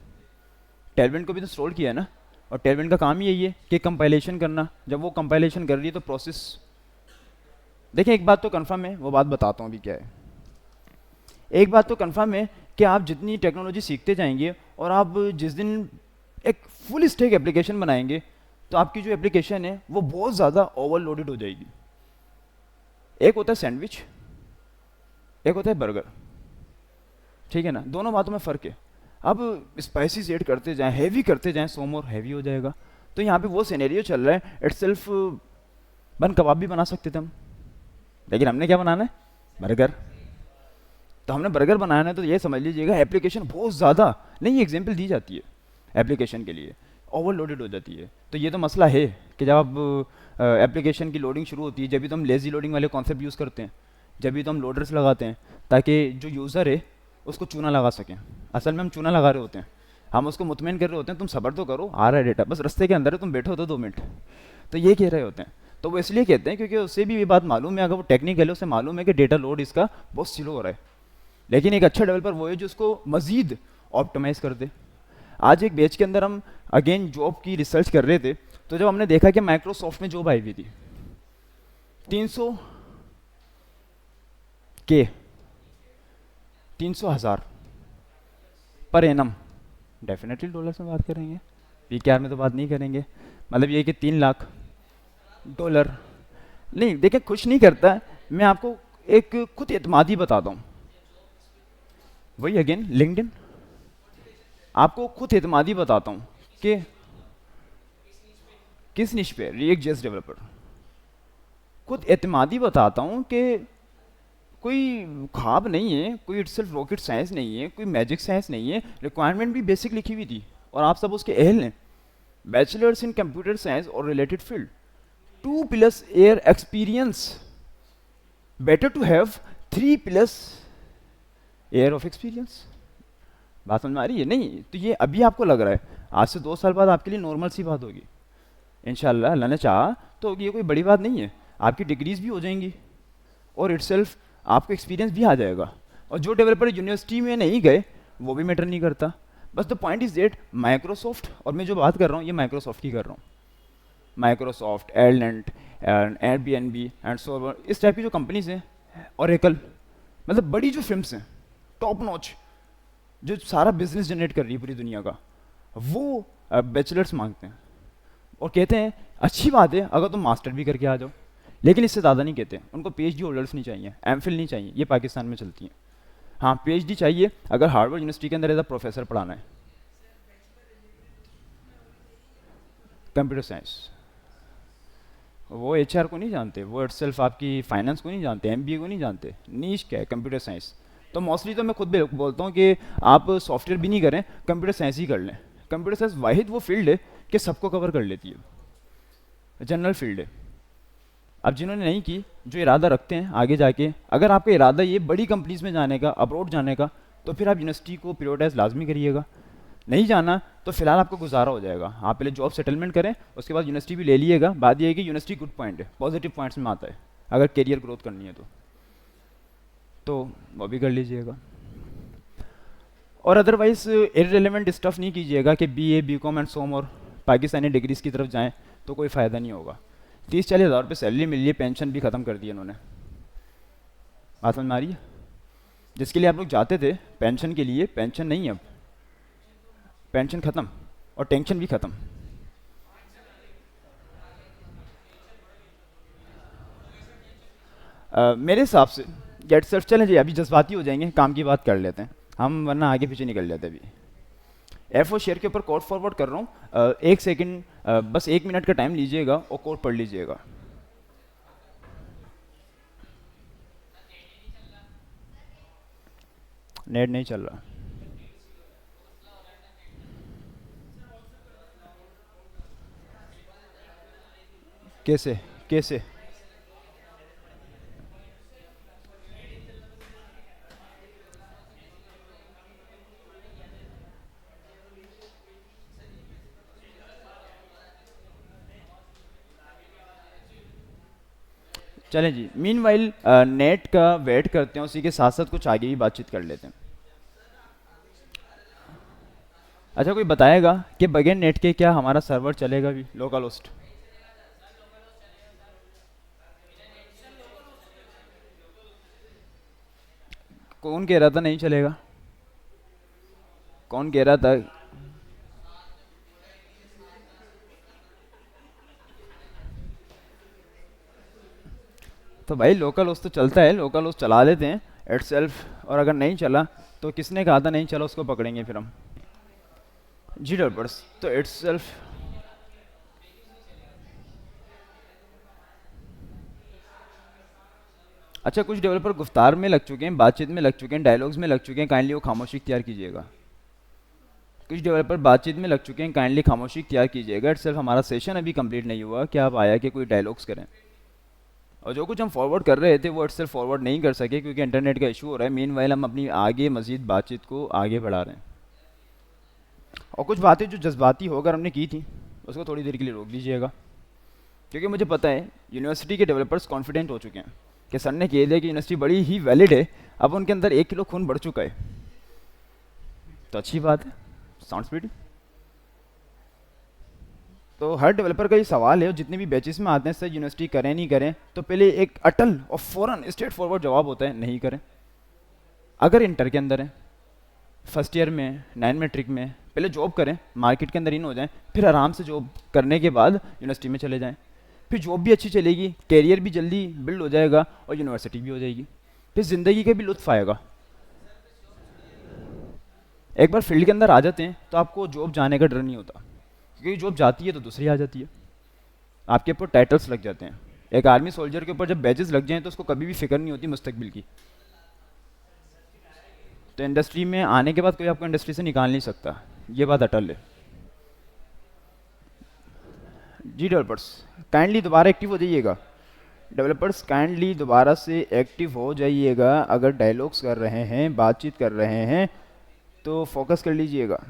Tailwind को भी तो इंस्टॉल किया है ना, और टेलविंड का काम ही यही है कि कंपाइलेशन करना। जब वो कंपाइलेशन कर रही है तो प्रोसेस, देखिए एक बात तो कंफर्म है, वो बात बताता हूँ अभी क्या है। एक बात तो कंफर्म है कि आप जितनी टेक्नोलॉजी सीखते जाएंगे और आप जिस दिन एक फुल स्टैक एप्लीकेशन बनाएंगे, तो आपकी जो एप्लीकेशन है वो बहुत ज़्यादा ओवरलोडेड हो जाएगी। एक होता है सैंडविच, एक होता है बर्गर, ठीक है ना, दोनों बातों में फ़र्क है। अब स्पाइसीज ऐड करते जाएं, हैवी करते जाएं, सो मोर हैवी हो जाएगा। तो यहाँ पे वो सिनेरियो चल रहा है, इट सेल्फ बन कबाब भी बना सकते थे हम, लेकिन हमने क्या बनाना है, बर्गर। तो हमने बर्गर बनाना है, तो ये समझ लीजिएगा एप्लीकेशन बहुत ज़्यादा, नहीं एग्जाम्पल दी जाती है एप्लीकेशन के लिए, ओवरलोडेड हो जाती है। तो ये तो मसला है कि जब आप एप्लीकेशन की लोडिंग शुरू होती है, जब भी तो हम लेजी लोडिंग वाले कॉन्सेप्ट यूज़ करते हैं, जब भी तो हम लोडर्स लगाते हैं, ताकि जो यूज़र है उसको चूना लगा सकें। असल में हम चूना लगा रहे होते हैं, हम उसको मुतमईन कर रहे होते हैं, तुम सब्र तो करो, आ रहा है डेटा, बस रास्ते के अंदर है, तुम बैठो तो 2 मिनट। तो ये कह रहे होते हैं। तो वो इसलिए कहते हैं क्योंकि उससे भी ये बात मालूम है, अगर वो टेक्निकल है, उसे मालूम है कि डेटा लोड इसका बहुत स्लो हो रहा है। लेकिन एक अच्छा डेवलपर वो है जो उसको मजीद ऑप्टिमाइज़ कर दे। आज एक बैच के अंदर हम अगेन जॉब की रिसर्च कर रहे थे, तो जब हमने देखा कि माइक्रोसॉफ्ट में जॉब आई हुई थी 300 के 300,000 पर एनम, डेफिनेटली डॉलर्स में बात करेंगे, पीकेआर में तो बात नहीं करेंगे। मतलब ये कि 3 लाख डॉलर। नहीं देखिए, खुश नहीं करता है, मैं आपको एक खुद एतमादी बताता हूँ, वही अगेन लिंक्डइन, आपको खुद एतमादी बताता हूँ कि किस निश पे, रिएक्ट जेएस डेवलपर, खुद एतमादी बताता हूँ कि कोई ख्वाब नहीं है, कोई इट्सल्फ रॉकेट साइंस नहीं है, कोई मैजिक साइंस नहीं है, रिक्वायरमेंट भी बेसिक लिखी हुई थी और आप सब उसके अहल हैं। बैचलर्स इन कंप्यूटर साइंस और related field, 2+ year experience, better to have 3+ year of experience. बात समझ में आ रही है? नहीं तो ये अभी आपको लग रहा है, आज से 2 साल बाद आपके लिए नॉर्मल सी बात होगी इंशाल्लाह, अल्लाह ने चाहा तो। ये कोई बड़ी बात नहीं है, आपकी डिग्रीज भी हो जाएंगी और इटसेल्फ आपको एक्सपीरियंस भी आ जाएगा। और जो डेवलपर यूनिवर्सिटी में नहीं गए वो भी मैटर नहीं करता। बस the point is that Microsoft, और मैं जो बात कर रहा हूँ ये माइक्रोसॉफ्ट की कर रहा हूँ, Microsoft, Ireland, Airbnb and so, इस टाइप की जो कंपनीज हैं, ओरेकल, मतलब बड़ी जो फिल्म्स हैं टॉप नॉच, जो सारा बिजनेस जनरेट कर रही है पूरी दुनिया का, वो बैचलर्स मांगते हैं और कहते हैं अच्छी बात है अगर तुम मास्टर भी करके आ जाओ, लेकिन इससे ज़्यादा नहीं कहते। उनको पीएचडी होल्डर्स नहीं चाहिए, एमफिल नहीं चाहिए, ये पाकिस्तान में चलती हैं। हाँ पीएचडी चाहिए अगर हार्वर्ड यूनिवर्सिटी के अंदर एज अ प्रोफेसर पढ़ाना है। कंप्यूटर साइंस, वो एचआर को नहीं जानते, वो इटसेल्फ आपकी फाइनेंस को नहीं जानते, एमबीए को नहीं जानते, नीश क्या है कंप्यूटर साइंस। तो मोस्टली तो मैं खुद भी बोलता हूँ कि आप सॉफ्टवेयर भी नहीं करें, कंप्यूटर साइंस ही कर लें। कंप्यूटर साइंस वाहिद वो फील्ड है कि सबको कवर कर लेती है, जनरल फील्ड है। अब जिन्होंने नहीं की, जो इरादा रखते हैं आगे जाके, अगर आपका इरादा ये बड़ी कंपनीज में जाने का, अब्रॉड जाने का, तो फिर आप यूनिवर्सिटी को प्रायोरिटाइज लाजमी करिएगा। नहीं जाना तो फिलहाल आपको गुजारा हो जाएगा, आप पहले जॉब सेटलमेंट करें, उसके बाद यूनिवर्सिटी भी ले लिएगा। बात यह है कि यूनिवर्सिटी गुड पॉइंट है, पॉजिटिव पॉइंट्स में आता है अगर करियर ग्रोथ करनी है तो वो भी कर लीजिएगा। और अदरवाइज इररिलेवेंट स्टफ नहीं कीजिएगा कि बीए, बीकॉम एंड सोम और पाकिस्तानी डिग्रीज की तरफ जाएं तो कोई फ़ायदा नहीं होगा। 30-40 हज़ार रुपये सैलरी मिल रही है, पेंशन भी ख़त्म कर दी इन्होंने। बात समझ में आ रही है? जिसके लिए आप लोग जाते थे पेंशन के लिए, पेंशन नहीं अब, पेंशन ख़त्म और टेंशन भी ख़त्म। मेरे हिसाब से गेट सेट, चलें जी अभी जज्बाती हो जाएंगे, काम की बात कर लेते हैं हम, वरना आगे पीछे निकल जाते अभी। F4 शेयर के ऊपर कोड फॉरवर्ड कर रहा हूँ, एक सेकंड, बस 1 मिनट का टाइम लीजिएगा और कोड पढ़ लीजिएगा। नेट नहीं चल रहा, कैसे कैसे? चलें जी, मीनवाइल नेट का वेट करते हैं, उसी के साथ साथ कुछ आगे भी बातचीत कर लेते हैं। अच्छा, कोई बताएगा कि बगैर नेट के क्या हमारा सर्वर चलेगा भी लोकल होस्ट? कौन कह रहा था नहीं चलेगा? कौन कह रहा था? तो भाई लोकल होस्ट तो चलता है, लोकल होस्ट चला लेते हैं इट सेल्फ, और अगर नहीं चला तो किसने कहा था नहीं चला, उसको पकड़ेंगे फिर हम। जी डेवलपर्स तो इट सेल्फ, अच्छा कुछ डेवलपर गुफ्तार में लग चुके हैं, बातचीत में लग चुके हैं, डायलॉग्स में लग चुके हैं, काइंडली वो खामोशी इख्तियार कीजिएगा। कुछ डेवलपर बातचीत में लग चुके हैं, काइंडली खामोशी इख्तियार कीजिएगा। इट सेल्फ हमारा सेशन अभी कंप्लीट नहीं हुआ कि आप आया कि कोई डायलॉग्स करें, और जो कुछ हम फॉरवर्ड कर रहे थे वो इट सेल्फ फॉरवर्ड नहीं कर सके क्योंकि इंटरनेट का इशू हो रहा है। मीन वाइल हम अपनी आगे मजीद बातचीत को आगे बढ़ा रहे हैं, और कुछ बातें जो जज्बाती होकर हमने की थी उसको थोड़ी देर के लिए रोक दीजिएगा, क्योंकि मुझे पता है यूनिवर्सिटी के डेवलपर्स कॉन्फिडेंट हो चुके हैं कि सर ने कह दिया कि यूनिवर्सिटी बड़ी ही वैलिड है, अब उनके अंदर 1 किलो खून बढ़ चुका है, तो अच्छी बात है, साउंड्स प्रीटी। तो हर डेवलपर का ये सवाल है, और जितने भी बैचेस में आते हैं सर यूनिवर्सिटी करें नहीं करें, तो पहले एक अटल और फ़ौरन स्ट्रेट फॉरवर्ड जवाब होता है नहीं करें। अगर इंटर के अंदर है, फर्स्ट ईयर में, 9 मैट्रिक में, पहले जॉब करें, मार्केट के अंदर इन हो जाएं, फिर आराम से जॉब करने के बाद यूनिवर्सिटी में चले जाएं, फिर जॉब भी अच्छी चलेगी, कैरियर भी जल्दी बिल्ड हो जाएगा और यूनिवर्सिटी भी हो जाएगी, फिर ज़िंदगी का भी लुत्फ आएगा। एक बार फील्ड के अंदर आ जाते हैं तो आपको जॉब जाने का डर नहीं होता, क्योंकि जॉब जाती है तो दूसरी आ जाती है, आपके ऊपर टाइटल्स लग जाते हैं। एक आर्मी सोल्जर के ऊपर जब बैजेस लग जाएं तो उसको कभी भी फिक्र नहीं होती मुस्तकबिल की। तो इंडस्ट्री में आने के बाद कोई आपको इंडस्ट्री से निकाल नहीं सकता, ये बात अटल है। जी डेवलपर्स काइंडली दोबारा एक्टिव हो जाइएगा, डेवलपर्स काइंडली दोबारा से एक्टिव हो जाइएगा। अगर डायलॉग्स कर रहे हैं, बातचीत कर रहे हैं, तो फोकस कर लीजिएगा।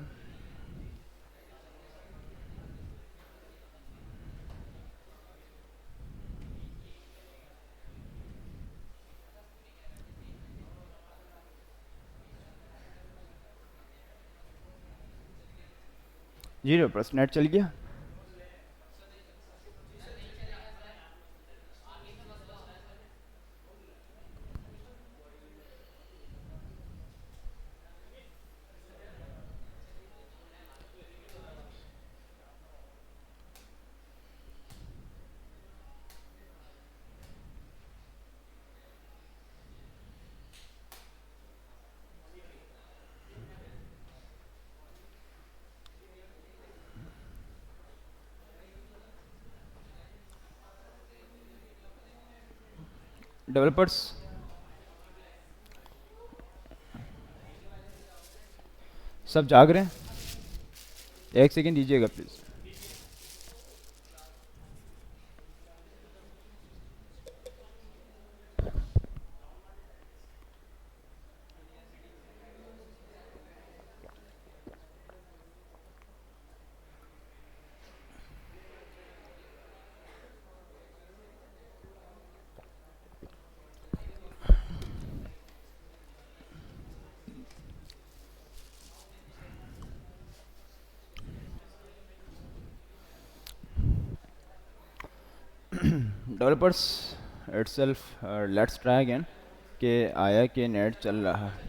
जी डेवलपर्स नेट चल गया? डेवलपर्स सब जाग रहे हैं? एक सेकेंड दीजिएगा please. Developers itself, let's try again. कि आया कि नेट चल रहा है।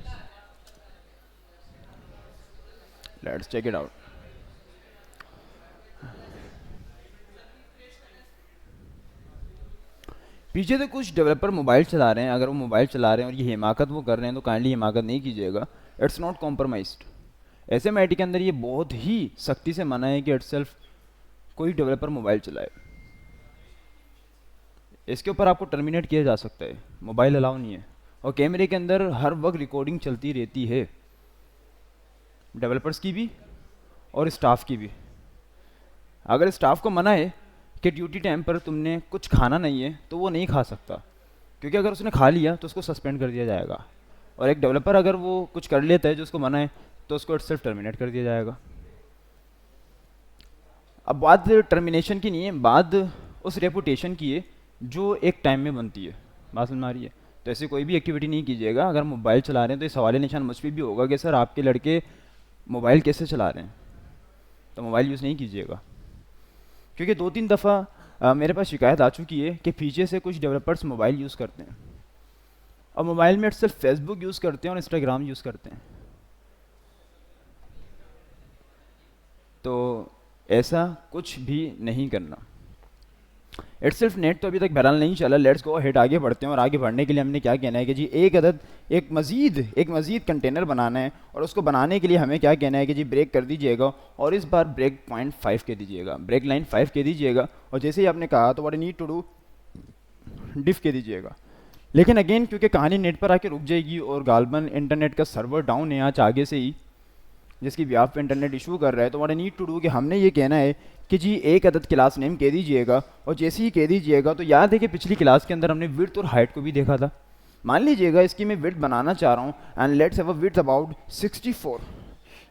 Let's check it out. पीछे तो कुछ डेवलपर मोबाइल चला रहे हैं, अगर वो मोबाइल चला रहे हैं और ये हिमाकत वो कर रहे हैं तो काइंडली हिमाकत नहीं कीजिएगा, इट्स नॉट कॉम्प्रोमाइज्ड। एसएमआईटी के अंदर ये बहुत ही सख्ती से मना है कि इटसेल्फ कोई डेवलपर मोबाइल चलाए। इसके ऊपर आपको टर्मिनेट किया जा सकता है, मोबाइल अलाउ नहीं है। और कैमरे के अंदर हर वक्त रिकॉर्डिंग चलती रहती है, डेवलपर्स की भी और स्टाफ की भी। अगर स्टाफ को मना है कि ड्यूटी टाइम पर तुमने कुछ खाना नहीं है तो वो नहीं खा सकता, क्योंकि अगर उसने खा लिया तो उसको सस्पेंड कर दिया जाएगा। और एक डेवलपर अगर वो कुछ कर लेता है जो उसको मना है तो उसको इटसेल्फ टर्मिनेट कर दिया जाएगा। अब बात टर्मिनेशन की नहीं है, बात उस रेपुटेशन की है जो एक टाइम में बनती है। बात समझ में आ रही है? तो ऐसी कोई भी एक्टिविटी नहीं कीजिएगा। अगर मोबाइल चला रहे हैं तो ये सवाल निशान मुझ पर भी होगा कि सर आपके लड़के मोबाइल कैसे चला रहे हैं, तो मोबाइल यूज़ नहीं कीजिएगा। क्योंकि 2-3 दफ़ा मेरे पास शिकायत आ चुकी है कि पीछे से कुछ डेवलपर्स मोबाइल यूज़ करते हैं और मोबाइल में सिर्फ फेसबुक यूज़ करते हैं और इंस्टाग्राम यूज़ करते हैं। तो ऐसा कुछ भी नहीं करना। इटसेल्फ नेट तो अभी तक बहरहाल नहीं चला, लेट्स गो हेड, आगे बढ़ते हैं। और आगे बढ़ने के लिए हमने क्या कहना है कि जी एक मज़ीद कंटेनर बनाना है, और उसको बनाने के लिए हमें क्या कहना है कि जी ब्रेक कर दीजिएगा, और इस बार ब्रेक पॉइंट 5 कह दीजिएगा, ब्रेक लाइन 5 कह दीजिएगा। और जैसे ही आपने कहा तो what I need to do, diff कह दीजिएगा। लेकिन अगेन क्योंकि कहानी नेट पर आके रुक जाएगी और गालबन इंटरनेट का सर्वर डाउन है आज आगे से ही, जिसकी भी आप पे इंटरनेट इशू कर रहा है, तो what I need to do कि हमने ये कहना है कि जी एक अदद क्लास नेम कह दीजिएगा। और जैसे ही कह दीजिएगा तो याद है कि पिछली क्लास के अंदर हमने विड्थ और हाइट को भी देखा था। मान लीजिएगा इसकी मैं विड्थ बनाना चाह रहा हूँ, and let's have a width about 64,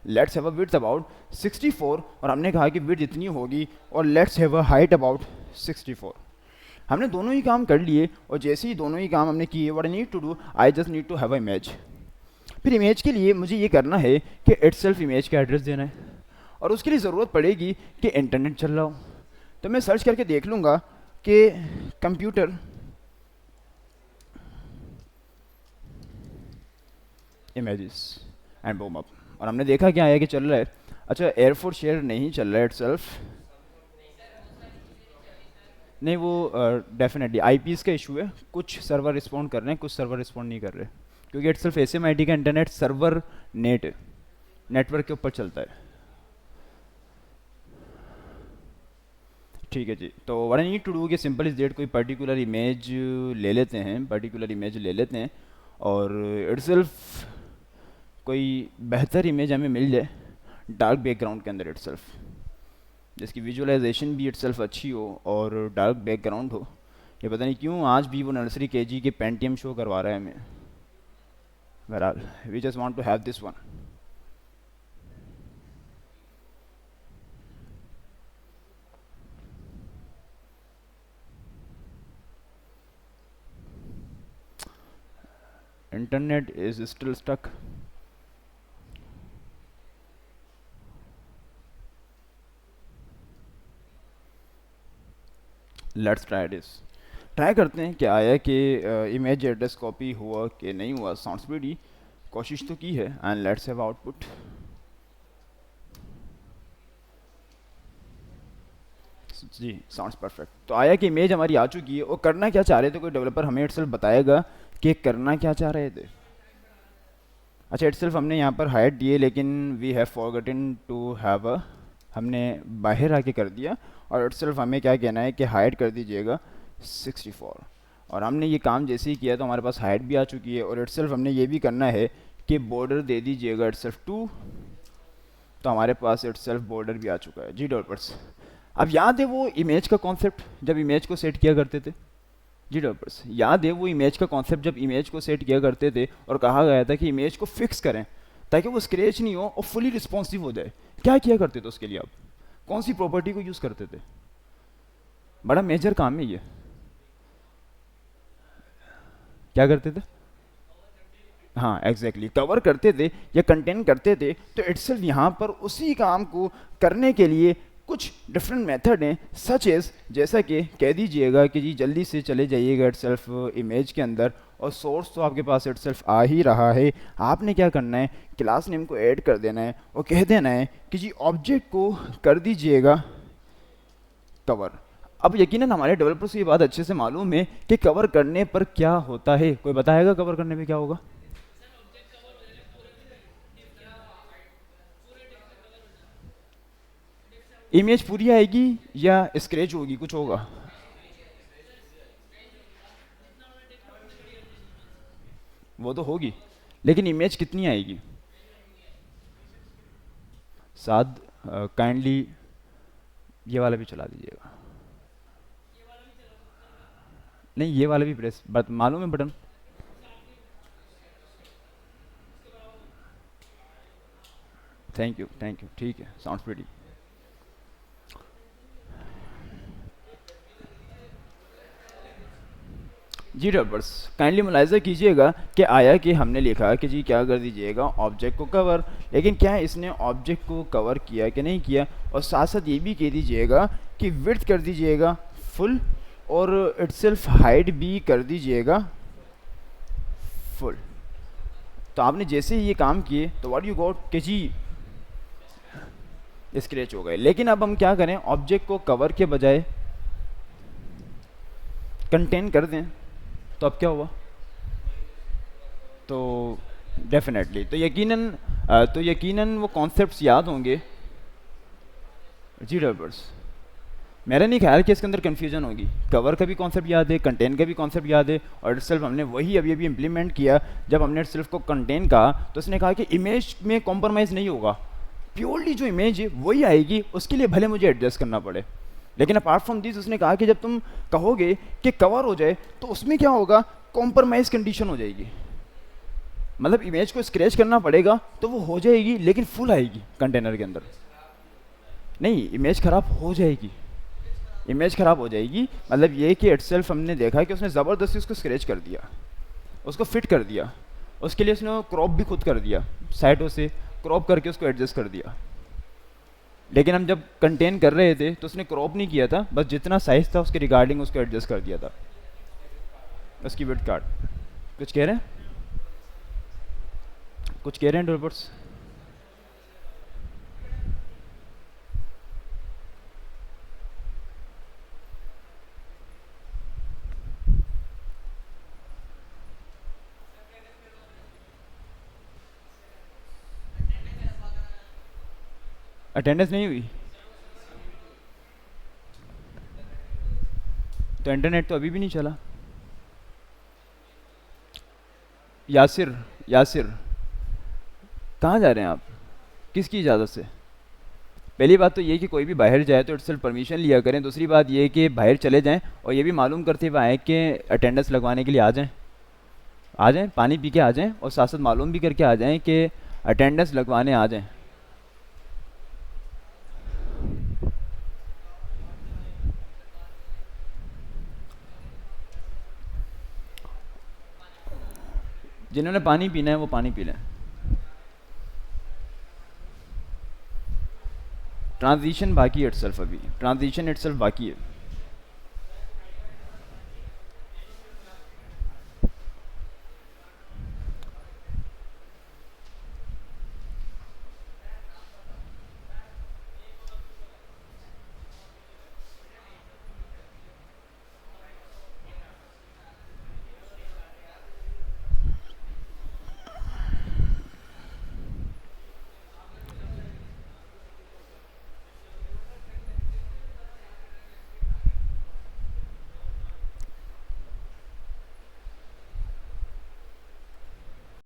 let's have a width about 64, और हमने कहा कि विड्थ इतनी होगी, और let's have a height about 64। हमने दोनों ही काम कर लिए, और जैसे ही दोनों ही काम हमने किए, what I need to do, I just need to have a image. फिर इमेज के लिए मुझे ये करना है कि इटसेल्फ इमेज का एड्रेस देना है, और उसके लिए ज़रूरत पड़ेगी कि इंटरनेट चल रहा हो। तो मैं सर्च करके देख लूँगा कि computer images and boom up, और हमने देखा क्या है कि चल रहा है। अच्छा, एयरफोर्स शेयर नहीं चल रहा है इटसेल्फ, नहीं वो डेफिनेटली आईपीएस का इशू है। कुछ सर्वर रिस्पॉन्ड कर रहे हैं, कुछ सर्वर रिस्पॉन्ड नहीं कर रहे, क्योंकि इटसेल्फ एसएमआईटी का इंटरनेट सर्वर नेटवर्क के ऊपर चलता है। ठीक है जी, तो what I need to do कि सिंपल इज डेट, कोई पर्टिकुलर इमेज ले लेते हैं, और इटसेल्फ कोई बेहतर इमेज हमें मिल जाए डार्क बैकग्राउंड के अंदर इटसेल्फ, जिसकी विजुअलाइजेशन भी इटसेल्फ अच्छी हो और डार्क बैकग्राउंड हो। ये पता नहीं क्यों आज भी वो नर्सरी केजी के पेंटियम शो करवा रहा है हमें। बहरहाल we just want to have this one. Internet is still stuck. Let's try this. Try करते हैं क्या आया कि इमेज एड्रेस कॉपी हुआ कि नहीं हुआ। साउंड्स प्रीटी, कोशिश तो की है, एंड लेट्स हैव आउटपुट। जी साउंड्स परफेक्ट। तो आया कि इमेज हमारी आ चुकी है, और करना क्या चाह रहे थे कोई डेवलपर हमें इटसेल्फ बताएगा कि करना क्या चाह रहे थे। अच्छा, इटसेल्फ हमने यहाँ पर हाइट दिए, लेकिन we have forgotten to have a, हमने बाहर आके कर दिया, और इटसेल्फ हमें क्या कहना है कि हाइट कर दीजिएगा 64। और हमने ये काम जैसे ही किया तो हमारे पास हाइट भी आ चुकी है, और इटसेल्फ हमने ये भी करना है कि बॉर्डर दे दीजिएगा इटसेल्फ 2, तो हमारे पास इटसेल्फ बॉर्डर भी आ चुका है जी डेवलपर्स। अब याद है वो इमेज का कॉन्सेप्ट जब इमेज को सेट किया करते थे जी डेवलपर्स, याद है वो इमेज का कॉन्सेप्ट जब इमेज को सेट किया करते थे और कहा गया था कि इमेज को फिक्स करें ताकि वो स्क्रैच नहीं हो और फुली रिस्पॉन्सिव हो जाए। क्या किया करते थे उसके लिए, आप कौन सी प्रॉपर्टी को यूज़ करते थे? बड़ा मेजर काम है ये। क्या करते थे? हाँ एग्जैक्टली, कवर करते थे या कंटेन करते थे। तो इटसेल्फ यहाँ पर उसी काम को करने के लिए कुछ डिफरेंट मेथड हैं, सच एज जैसा कि कह दीजिएगा कि जी जल्दी से चले जाइएगा इटसेल्फ इमेज के अंदर, और सोर्स तो आपके पास इटसेल्फ आ ही रहा है। आपने क्या करना है, क्लास नेम को ऐड कर देना है और कह देना है कि जी ऑब्जेक्ट को कर दीजिएगा कवर। अब यकीनन हमारे डेवलपर्स को ये बात अच्छे से मालूम है कि कवर करने पर क्या होता है। कोई बताएगा कवर करने पे क्या होगा? इमेज पूरी आएगी या स्क्रैच होगी, कुछ होगा? वो तो होगी, लेकिन इमेज कितनी आएगी? साथ काइंडली ये वाला भी चला दीजिएगा। नहीं, ये वाला भी प्रेस, बट मालूम है बटन। थैंक यू, ठीक है, साउंड्स प्रीटी। जी डेवलपर्स, काइंडली मुलाहिजा कीजिएगा कि आया कि हमने लिखा कि जी क्या कर दीजिएगा ऑब्जेक्ट को कवर, लेकिन क्या इसने ऑब्जेक्ट को कवर किया कि नहीं किया। और साथ साथ ये भी कह दीजिएगा कि विड्थ कर दीजिएगा फुल और इटसेल्फ हाइट भी कर दीजिएगा फुल। तो आपने जैसे ही ये काम किए तो व्हाट यू गॉट कि जी स्क्रैच हो गए। लेकिन अब हम क्या करें, ऑब्जेक्ट को कवर के बजाय कंटेन कर दें, तो अब क्या हुआ? तो डेफिनेटली तो यकीनन वो कॉन्सेप्ट्स याद होंगे। जी डेवलपर्स, मेरा नहीं ख्याल कि इसके अंदर कन्फ्यूजन होगी। कवर का भी कॉन्सेप्ट याद है, कंटेन का भी कॉन्सेप्ट याद है, और इटसेल्फ हमने वही अभी अभी इम्प्लीमेंट किया। जब हमने इटसेल्फ को कंटेन कहा तो उसने कहा कि इमेज में कॉम्प्रोमाइज़ नहीं होगा, प्योरली जो इमेज है वही आएगी, उसके लिए भले मुझे एडजस्ट करना पड़े। लेकिन अपार्ट फ्रॉम दिस उसने कहा कि जब तुम कहोगे कि कवर हो जाए तो उसमें क्या होगा, कॉम्प्रोमाइज़ कंडीशन हो जाएगी। मतलब इमेज को स्क्रैच करना पड़ेगा तो वो हो जाएगी, लेकिन फुल आएगी कंटेनर के अंदर। नहीं, इमेज ख़राब हो जाएगी, इमेज ख़राब हो जाएगी। मतलब ये कि इटसेल्फ हमने देखा कि उसने ज़बरदस्ती उसको स्क्रैच कर दिया, उसको फिट कर दिया। उसके लिए उसने क्रॉप भी खुद कर दिया, साइडों से क्रॉप करके उसको एडजस्ट कर दिया। लेकिन हम जब कंटेन कर रहे थे तो उसने क्रॉप नहीं किया था, बस जितना साइज़ था उसके रिगार्डिंग उसको एडजस्ट कर दिया था, उसकी विड्थ काट। कुछ कह रहे हैं, कुछ कह रहे हैं डेवलपर्स? अटेंडेंस नहीं हुई तो इंटरनेट तो अभी भी नहीं चला। यासिर, यासिर कहाँ जा रहे हैं आप, किसकी इजाज़त से? पहली बात तो ये कि कोई भी बाहर जाए तो इटसेल्फ परमिशन लिया करें। दूसरी बात ये कि बाहर चले जाएं और ये भी मालूम करते हुए आए कि अटेंडेंस लगवाने के लिए आ जाएं, आ जाएं, पानी पी के आ जाएं, और साथ साथ मालूम भी करके आ जाएं कि अटेंडेंस लगवाने आ जाएं। जिन्होंने पानी पीना है वो पानी पी लें। ट्रांजिशन बाकी है इटसेल्फ, अभी ट्रांजिशन इटसेल्फ बाकी है।